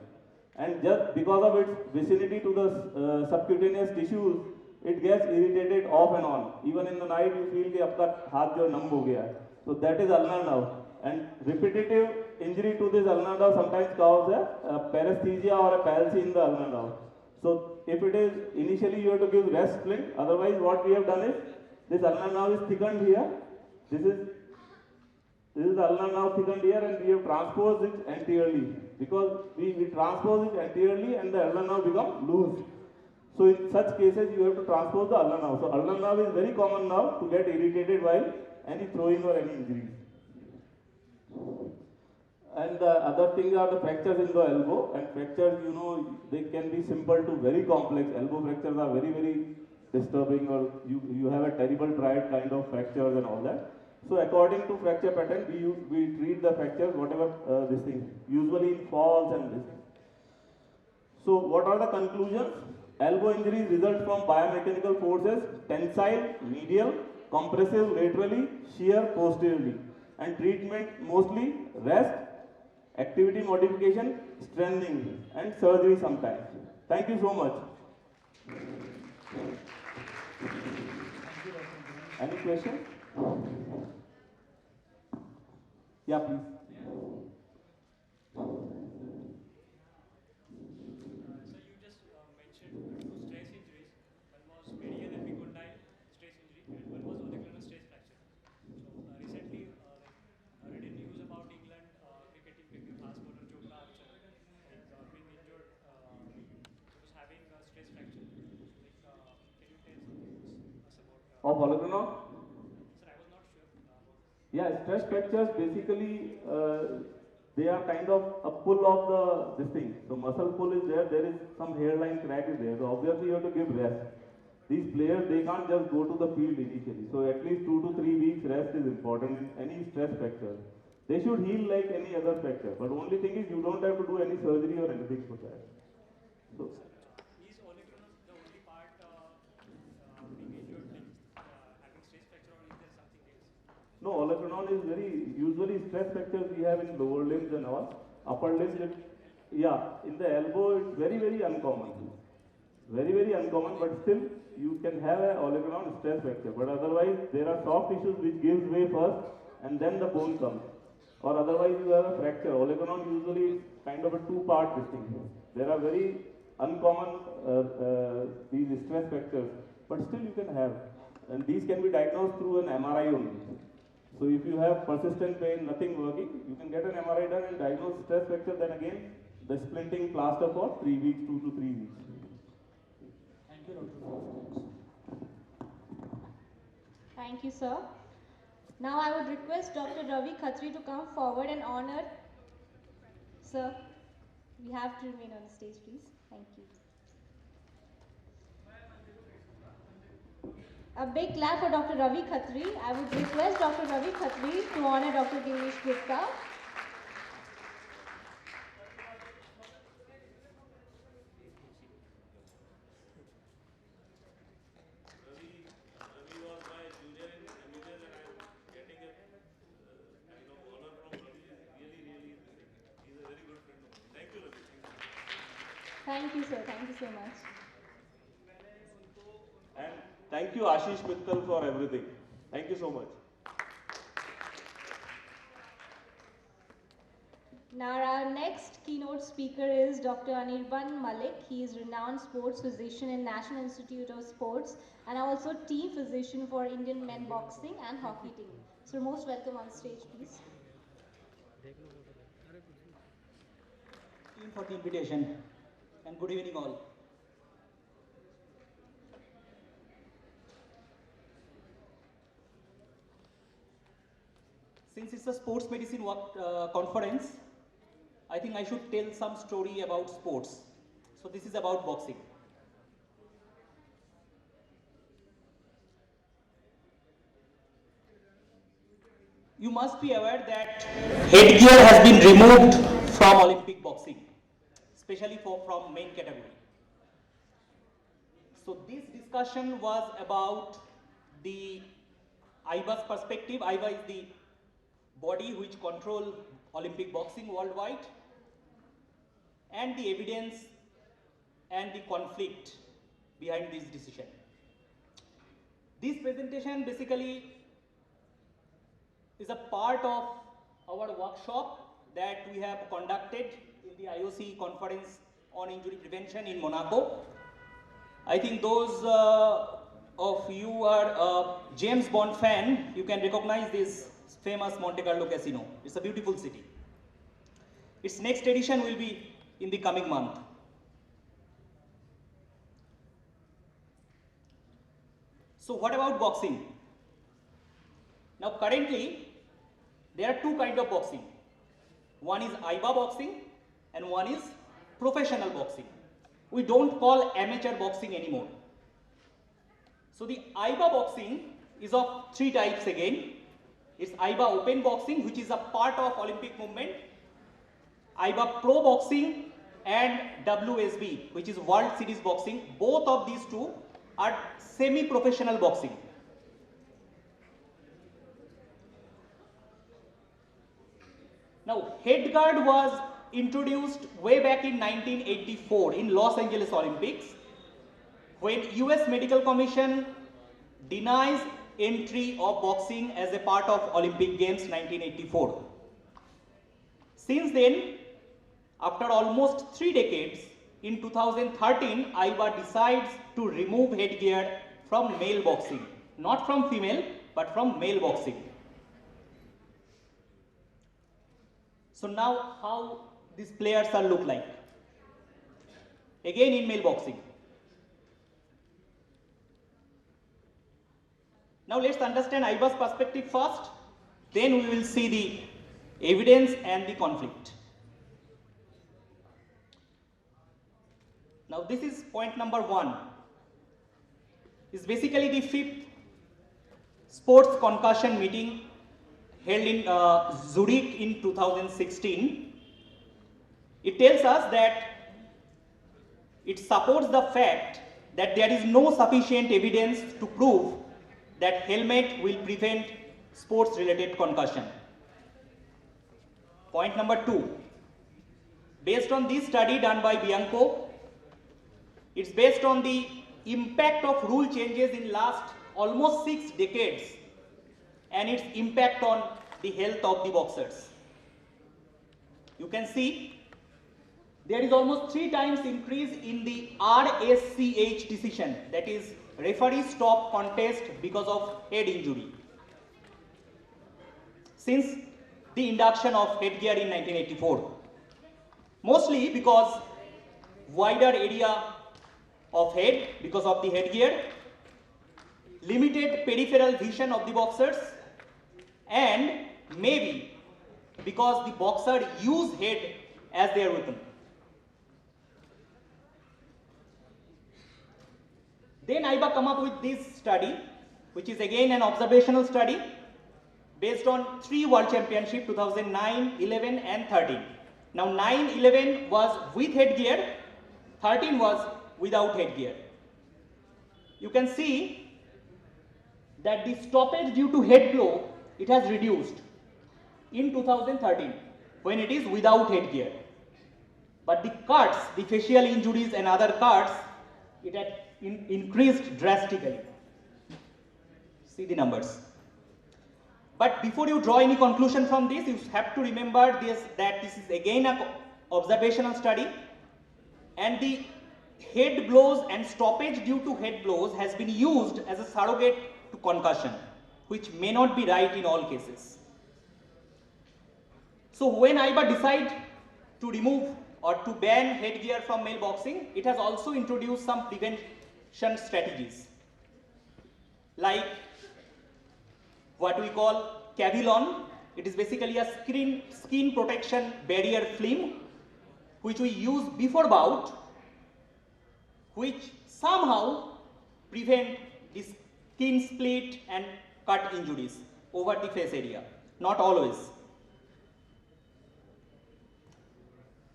And just because of its vicinity to the subcutaneous tissues, it gets irritated off and on. Even in the night, you feel कि आपका हाथ जो numb हो गया है. So that is ulnar nerve. And repetitive injury to this ulnar nerve sometimes causes a paresthesia or a palsy in the ulnar nerve. So if it is initially you have to give rest splint. Otherwise, what we have done is this ulnar nerve is thickened here. This This is the ulnar nerve thickened here, and we have transposed it anteriorly because we transpose it anteriorly and the ulnar nerve become loose. So in such cases, you have to transpose the ulnar nerve. So ulnar nerve is very common nerve to get irritated while any throwing or any injury. And the other things are the fractures in the elbow. And fractures, you know, they can be simple to very complex. Elbow fractures are very, very disturbing, or you have a terrible triad kind of fractures and all that. So according to fracture pattern, we treat the fractures, whatever this thing, usually in falls and this. So what are the conclusions? Elbow injuries result from biomechanical forces, tensile, medial, compressive laterally, shear posteriorly. And treatment mostly rest, activity modification, strengthening, and surgery sometimes. Thank you so much. Any questions? Yeah, please. So you just mentioned two stress injuries. One was medial epicondyle stress injury, and one was olecranon stress fracture. So recently, I read in news about England cricketing cricket Bhaskar Chopra has been injured because having a stress fracture. Can you tell us about? Of olecranon? Sir, I was not sure. Yeah, stress fractures basically they are kind of a pull of this thing. So muscle pull is there. There is some hairline crack is there. So obviously you have to give rest. These players, they can't just go to the field initially. So at least 2 to 3 weeks rest is important in any stress fracture. They should heal like any other fracture. But only thing is you don't have to do any surgery or anything for that. So. Is olecranon the only part being injured, having stress fracture, or is there something else? No, olecranon is usually stress fractures we have in lower limbs and all. Upper limbs, yeah, in the elbow it's very, very uncommon. Very, very uncommon, but still you can have an olecranon stress fracture. But otherwise there are soft tissues which gives way first and then the bone comes. Or otherwise you have a fracture. Olecranon usually is kind of a two-part thing. There are very uncommon these stress fractures, but still you can have. And these can be diagnosed through an MRI only. So if you have persistent pain, nothing working, you can get an MRI done and diagnose stress fracture, then again the splinting plaster for 3 weeks, 2 to 3 weeks. Thank you, Dr. Thank you, sir. Now I would request Dr. Ravi Khatri to come forward and honor. Sir, we have to remain on the stage, please. Thank you. A big clap for Dr. Ravi Khatri. I would request Dr. Ravi Khatri to honor Dr. Girish Gupta. Thank you, sir. Thank you so much. And thank you, Ashish Mittal, for everything. Thank you so much. Now our next keynote speaker is Dr. Anirban Malik. He is renowned sports physician in National Institute of Sports and also team physician for Indian men boxing and hockey team. So most welcome on stage, please. Team for the invitation and good evening all. Since it's a sports medicine conference, I think I should tell some story about sports. So this is about boxing. You must be aware that headgear has been removed from Olympic boxing, especially from main category. So this discussion was about the IBA's perspective. IBA is the body which control Olympic boxing worldwide, and the evidence and the conflict behind this decision. This presentation basically is a part of our workshop that we have conducted in the IOC conference on injury prevention in Monaco. I think those of you who are a James Bond fan, you can recognize this famous Monte Carlo Casino. It's a beautiful city. Its next edition will be in the coming month. So what about boxing? Now currently, there are two kinds of boxing. One is AIBA boxing and one is professional boxing. We don't call amateur boxing anymore. So the AIBA boxing is of three types again. It's AIBA open boxing, which is a part of Olympic movement, AIBA pro boxing, and WSB, which is World Series boxing. Both of these two are semi-professional boxing. Now, head guard was introduced way back in 1984 in Los Angeles Olympics, when US Medical Commission denies entry of boxing as a part of Olympic Games 1984. Since then, after almost 3 decades, in 2013, AIBA decides to remove headgear from male boxing, not from female, but from male boxing. So now how these players are look like? Again in male boxing. Now let's understand AIBA's perspective first, then we will see the evidence and the conflict. Now this is point number 1. It's basically the 5th sports concussion meeting held in Zurich in 2016. It tells us that it supports the fact that there is no sufficient evidence to prove that helmet will prevent sports related concussion. Point number 2. Based on this study done by Bianco, it's based on the impact of rule changes in last almost 6 decades and its impact on the health of the boxers. You can see there is almost 3 times increase in the RSCH decision, that is referee stop contest because of head injury, since the induction of headgear in 1984. Mostly because wider area of head because of the headgear, limited peripheral vision of the boxers, and maybe because the boxer use head as their weapon. Then AIBA come up with this study, which is again an observational study based on 3 world championships, 2009, 11 and 13. Now 9, 11 was with headgear, 13 was without headgear. You can see that the stoppage due to head blow, it has reduced in 2013 when it is without headgear. But the cuts, the facial injuries and other cuts, it had increased drastically. See the numbers. But before you draw any conclusion from this, you have to remember this, that this is again an observational study, and the head blows and stoppage due to head blows has been used as a surrogate to concussion, which may not be right in all cases. So when AIBA decided to remove or to ban headgear from male boxing, it has also introduced some prevention strategies, like what we call Cavilon. It is basically a skin protection barrier film which we use before bout, which somehow prevent the skin split and cut injuries over the face area, not always.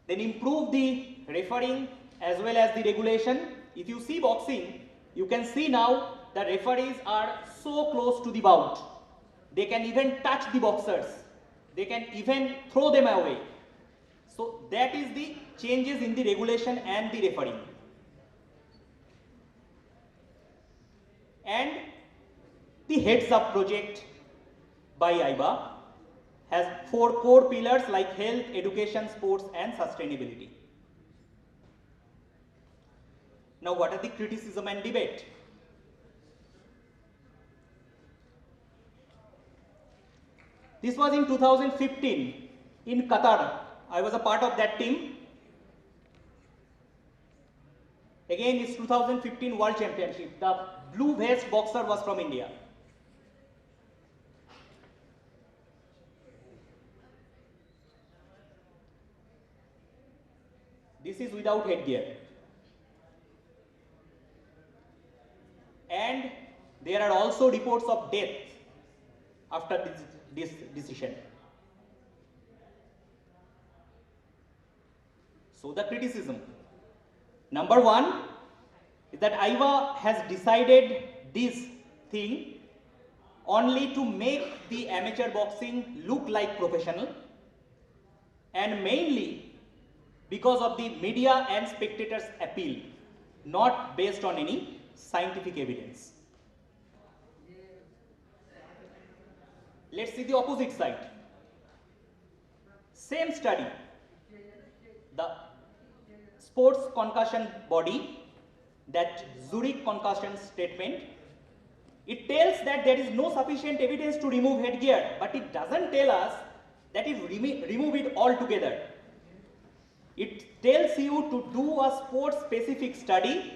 Then improve the refereeing as well as the regulation. If you see boxing, you can see now the referees are so close to the bout. They can even touch the boxers. They can even throw them away. So that is the changes in the regulation and the refereeing. And the Heads Up project by AIBA has 4 core pillars like health, education, sports and sustainability. Now what are the criticism and debate? This was in 2015 in Qatar. I was a part of that team. Again, it's 2015 World Championship. The blue vest boxer was from India. This is without headgear. And there are also reports of death after this decision. So the criticism. Number one is that AIBA has decided this thing only to make the amateur boxing look like professional, and mainly because of the media and spectators' appeal, not based on any scientific evidence. Let's see the opposite side. Same study, the sports concussion body, that Zurich concussion statement, it tells that there is no sufficient evidence to remove headgear, but it doesn't tell us that it remove it altogether. It tells you to do a sports specific study.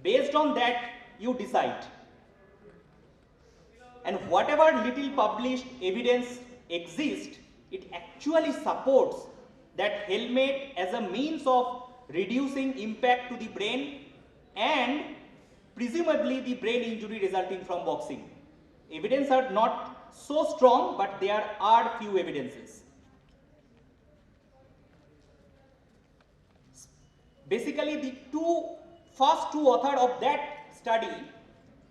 Based on that, you decide. And whatever little published evidence exists, it actually supports that helmet as a means of reducing impact to the brain and presumably the brain injury resulting from boxing. Evidence are not so strong, but there are few evidences. Basically, the first two authors of that study,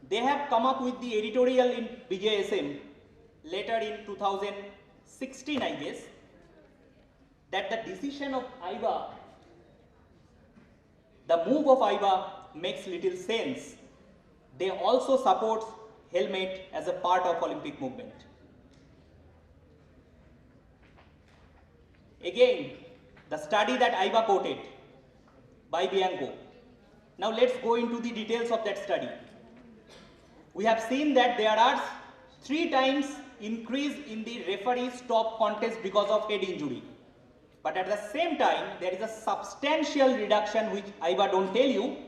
they have come up with the editorial in BJSM later in 2016, I guess, that the decision of AIBA, the move of AIBA makes little sense. They also support helmet as a part of Olympic movement. Again, the study that AIBA quoted by Bianco. Now let's go into the details of that study. We have seen that there are 3 times increase in the referee stop contest because of head injury. But at the same time, there is a substantial reduction, which AIBA don't tell you,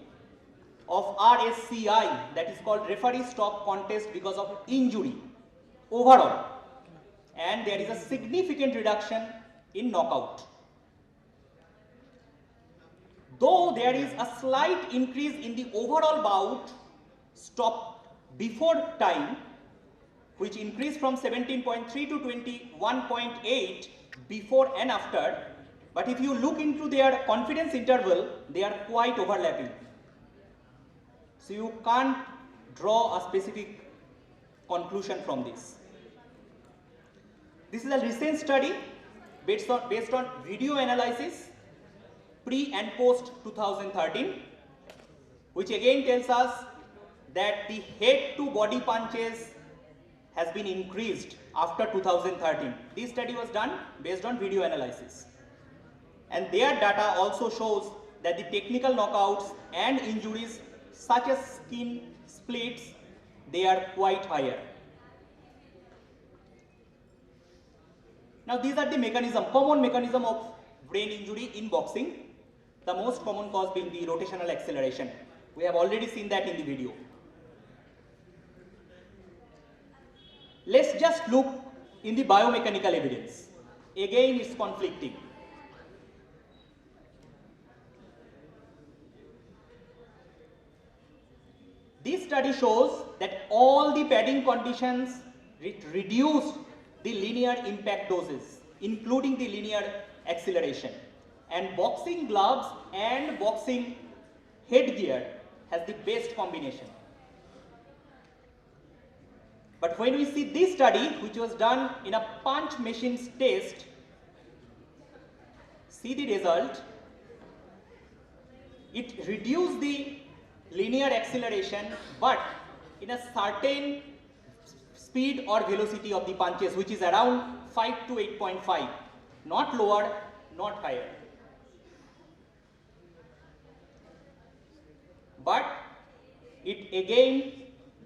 of RSCI, that is called referee stop contest because of injury overall. And there is a significant reduction in knockout. Though there is a slight increase in the overall bout stop before time, which increased from 17.3 to 21.8 before and after, but if you look into their confidence interval, they are quite overlapping. So you can't draw a specific conclusion from this. This is a recent study based on video analysis pre and post 2013, which again tells us that the head to body punches has been increased after 2013. This study was done based on video analysis. And their data also shows that the technical knockouts and injuries such as skin splits, they are quite higher. Now these are the common mechanism of brain injury in boxing. The most common cause being the rotational acceleration. We have already seen that in the video. Let's just look in the biomechanical evidence. Again, it's conflicting. This study shows that all the padding conditions reduce the linear impact doses, including the linear acceleration. And boxing gloves and boxing headgear has the best combination. But when we see this study, which was done in a punch machines test, see the result, it reduced the linear acceleration, but in a certain speed or velocity of the punches, which is around 5 to 8.5, not lower, not higher. But it again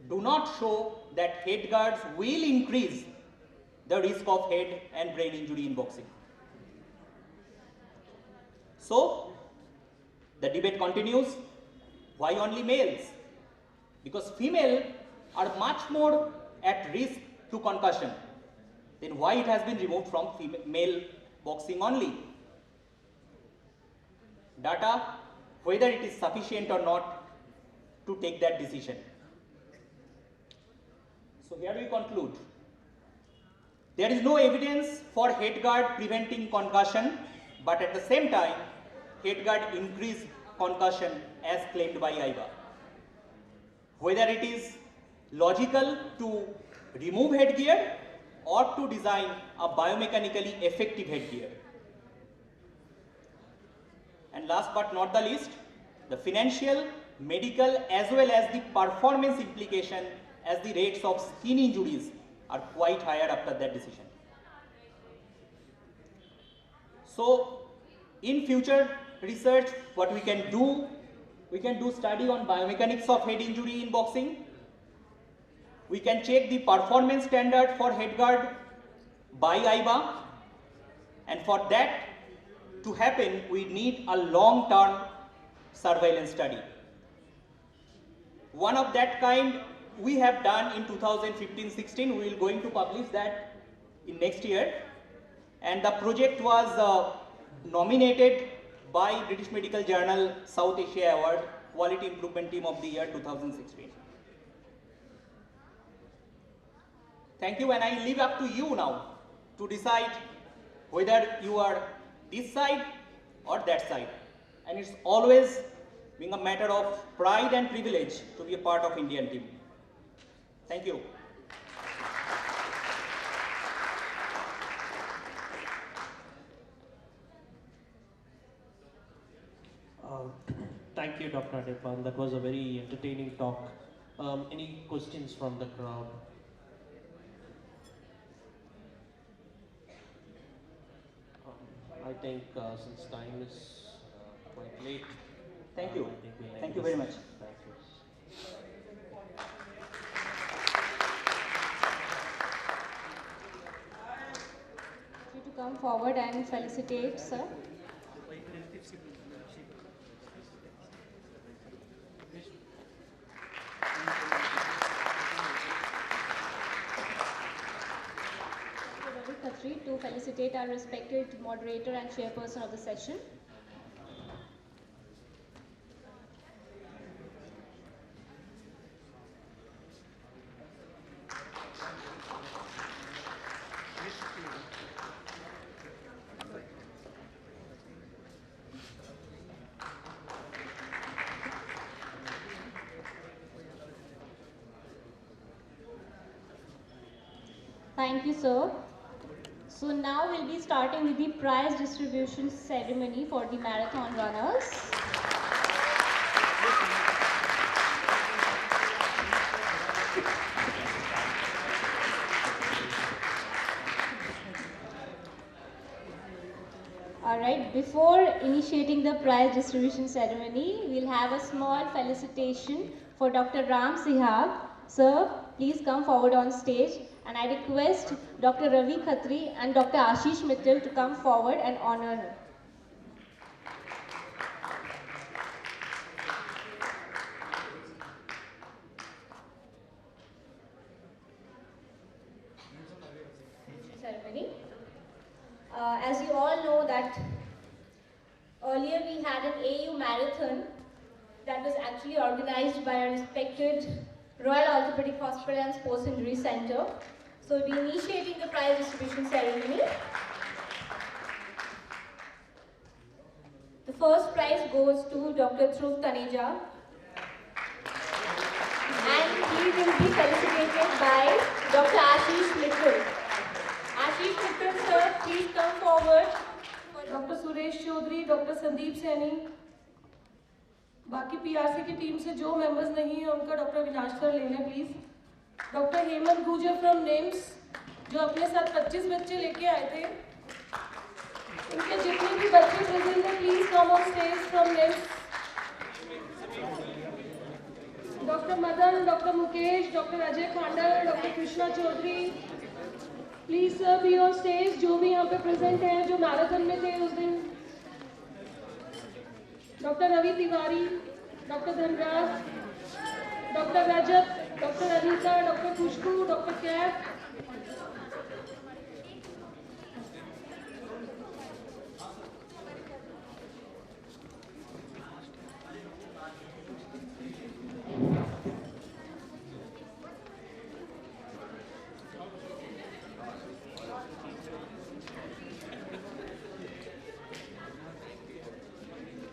do not show that head guards will increase the risk of head and brain injury in boxing. So, the debate continues. Why only males? Because females are much more at risk to concussion. Then why it has been removed from male boxing only? Data, whether it is sufficient or not to take that decision. So here we conclude. There is no evidence for head guard preventing concussion, but at the same time, head guard increase concussion as claimed by AIBA. Whether it is logical to remove headgear or to design a biomechanically effective headgear. And last but not the least, the financial, medical as well as the performance implication as the rates of skin injuries are quite higher after that decision. So, in future research, what we can do study on biomechanics of head injury in boxing. We can check the performance standard for head guard by AIBA, and for that to happen, we need a long-term surveillance study. One of that kind we have done in 2015-16. We will going to publish that in next year, and the project was nominated by British Medical Journal South Asia Award Quality Improvement Team of the Year 2016. Thank you, and I leave up to you now to decide whether you are this side or that side. And it's always being a matter of pride and privilege to be a part of Indian team. Thank you. Thank you, Dr. Adepan. That was a very entertaining talk. Any questions from the crowd? I think since time is quite late. Thank you. I think we'll end Thank you this. very much. Thank you. You to come forward and felicitate, sir. Ravi Khatri to felicitate our respected moderator and chairperson of the session. Thank you, sir. So now we'll be starting with the prize distribution ceremony for the marathon runners. Alright, before initiating the prize distribution ceremony, we'll have a small felicitation for Dr. Ram Sihag. Sir, please come forward on stage, and I request Dr. Ravi Khatri and Dr. Ashish Mittal to come forward and honor her. Ceremony. As you all know that earlier we had an AU marathon that was actually organized by our respected Royal Orthopedic Hospital and Sports Injury Center. So we'll be initiating the prize distribution ceremony. The first prize goes to Dr. Dhruv Taneja, and he will be felicitated by Dr. Ashish Mittal. Ashish Mittal, sir, please come forward. Doctor Suresh Chaudhary, doctor Sandeep Saini, बाकी PRC की team से जो members नहीं है उनका doctor Avinash sir ले लें please. Doctor Hemant गुजर फ्रॉम नेम्स जो अपने साथ 25 बच्चे लेके आए थे, उनके जितने भी बच्चे प्रेजेंट हैं please come on stage from names. Doctor Madan, doctor Mukesh, doctor Ajay Khandal, doctor Krishna Chaudhary, please sir be on stage, जो भी यहाँ पे प्रेजेंट हैं, जो मैराथन में थे उस दिन। Doctor Ravi Tiwari, doctor Dhanraj, doctor Rajat, doctor Anita, doctor Khushboo, doctor Kaif.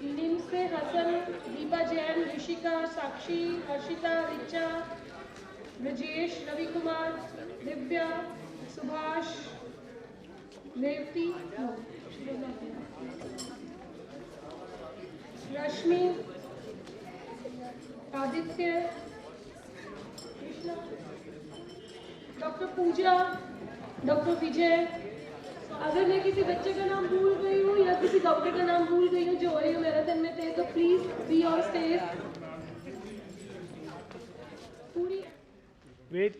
NIMS से हसन, दीपा जैन, ऋषिका, साक्षी, हर्षिता, रिचा, ब्रजेश, रवि कुमार, दिव्या, सुभाष, रेवती, रश्मि, आदित्य, कृष्णा, डॉक्टर पूजा, डॉक्टर विजय। अगर मैं किसी बच्चे का नाम भूल गई हूँ या किसी डॉक्टर का नाम भूल गई हूँ जो ओयो मैराथन में थे, तो प्लीज बी ऑन स्टेज। पूरी वेट,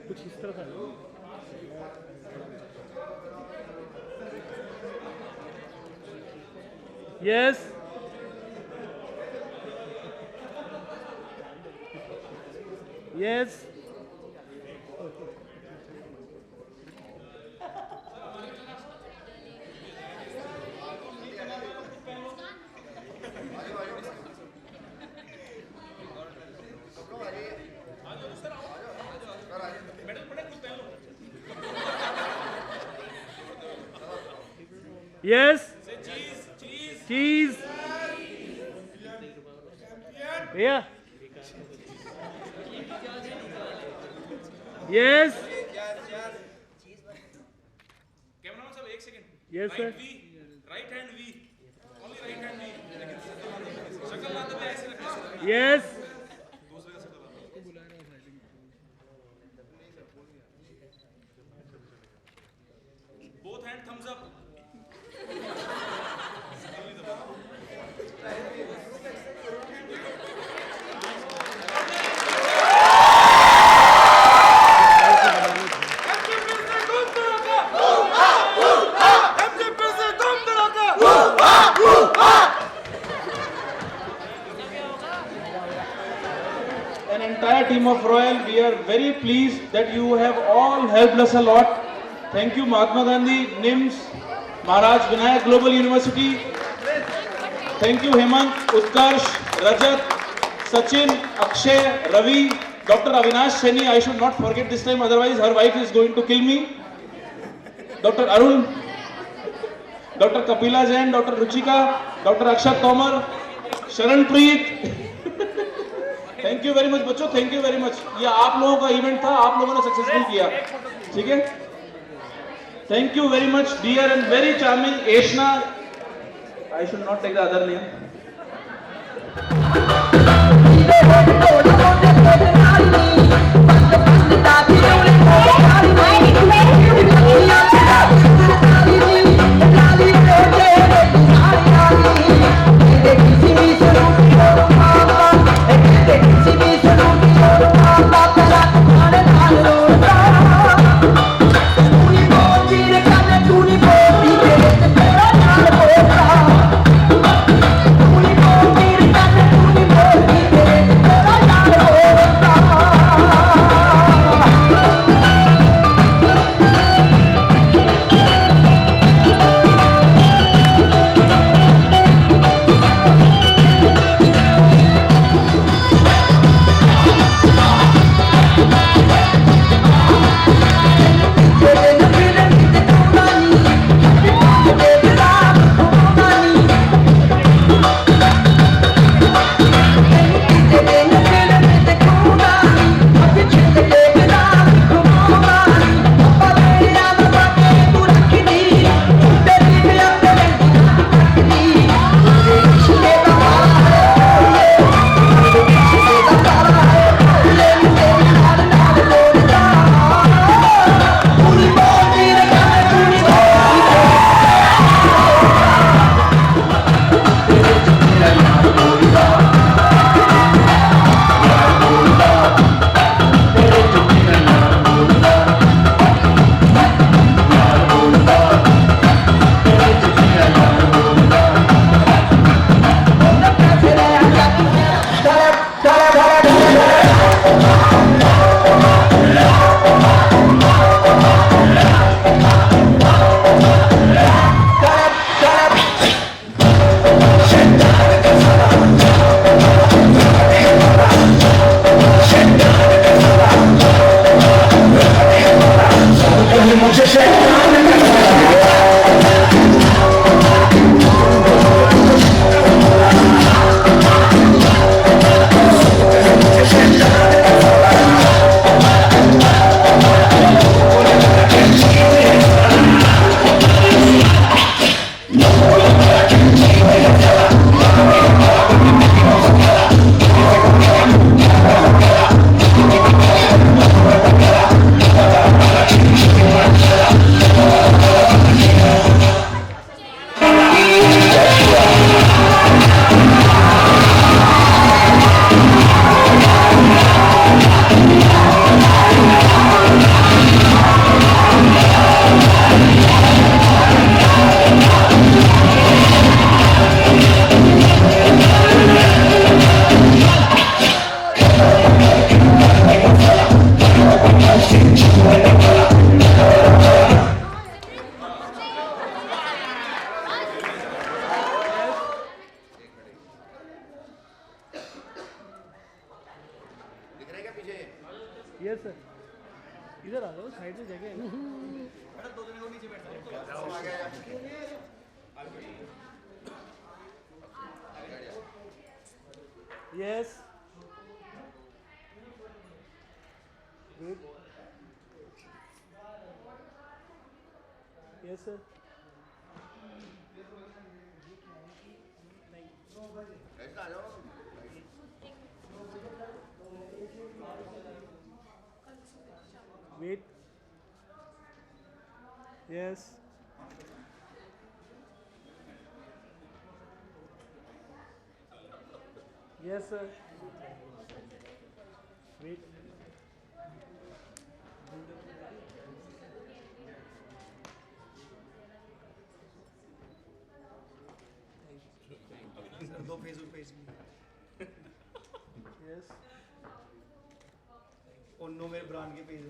कुछ इस तरह था। यस, यस, यस, चीज भैया, यस, कैमरामैन साहब एक second. Yes sir, right hand V, only right hand V, लेकिन शक्ल ना दबे, ऐसे रखना। यस, दूसरे का शक्ल both hand thumbs up. An entire team of Royal, we are very pleased that you have all helped us a lot. Thank you Mahatma Gandhi, NIMS, Maharaj Vinayak Global University. Thank you Hemant, Utkarsh, Rajat, Sachin, Akshay, Ravi, Dr. Avinash Saini. I should not forget this time, otherwise her wife is going to kill me. Dr. Arun, Dr. Kapila Jain, Dr. Ruchika, Dr. Akshat Tomar, Sharan Preet. Thank you very much बच्चों, thank you very much. ये आप लोगों का event था, आप लोगों ने successful किया, ठीक है। Thank you very much dear and very charming Eshna. I should not take the other Thank you. Yes sir, इधर आ जाओ, साइड में जगह है ना। मैडम 2 जने को नीचे बैठ yes good, yes sir, wait, yes, yes sir, wait, दो फेस टू फेस यस, और नो मेरे ब्रांड के पेज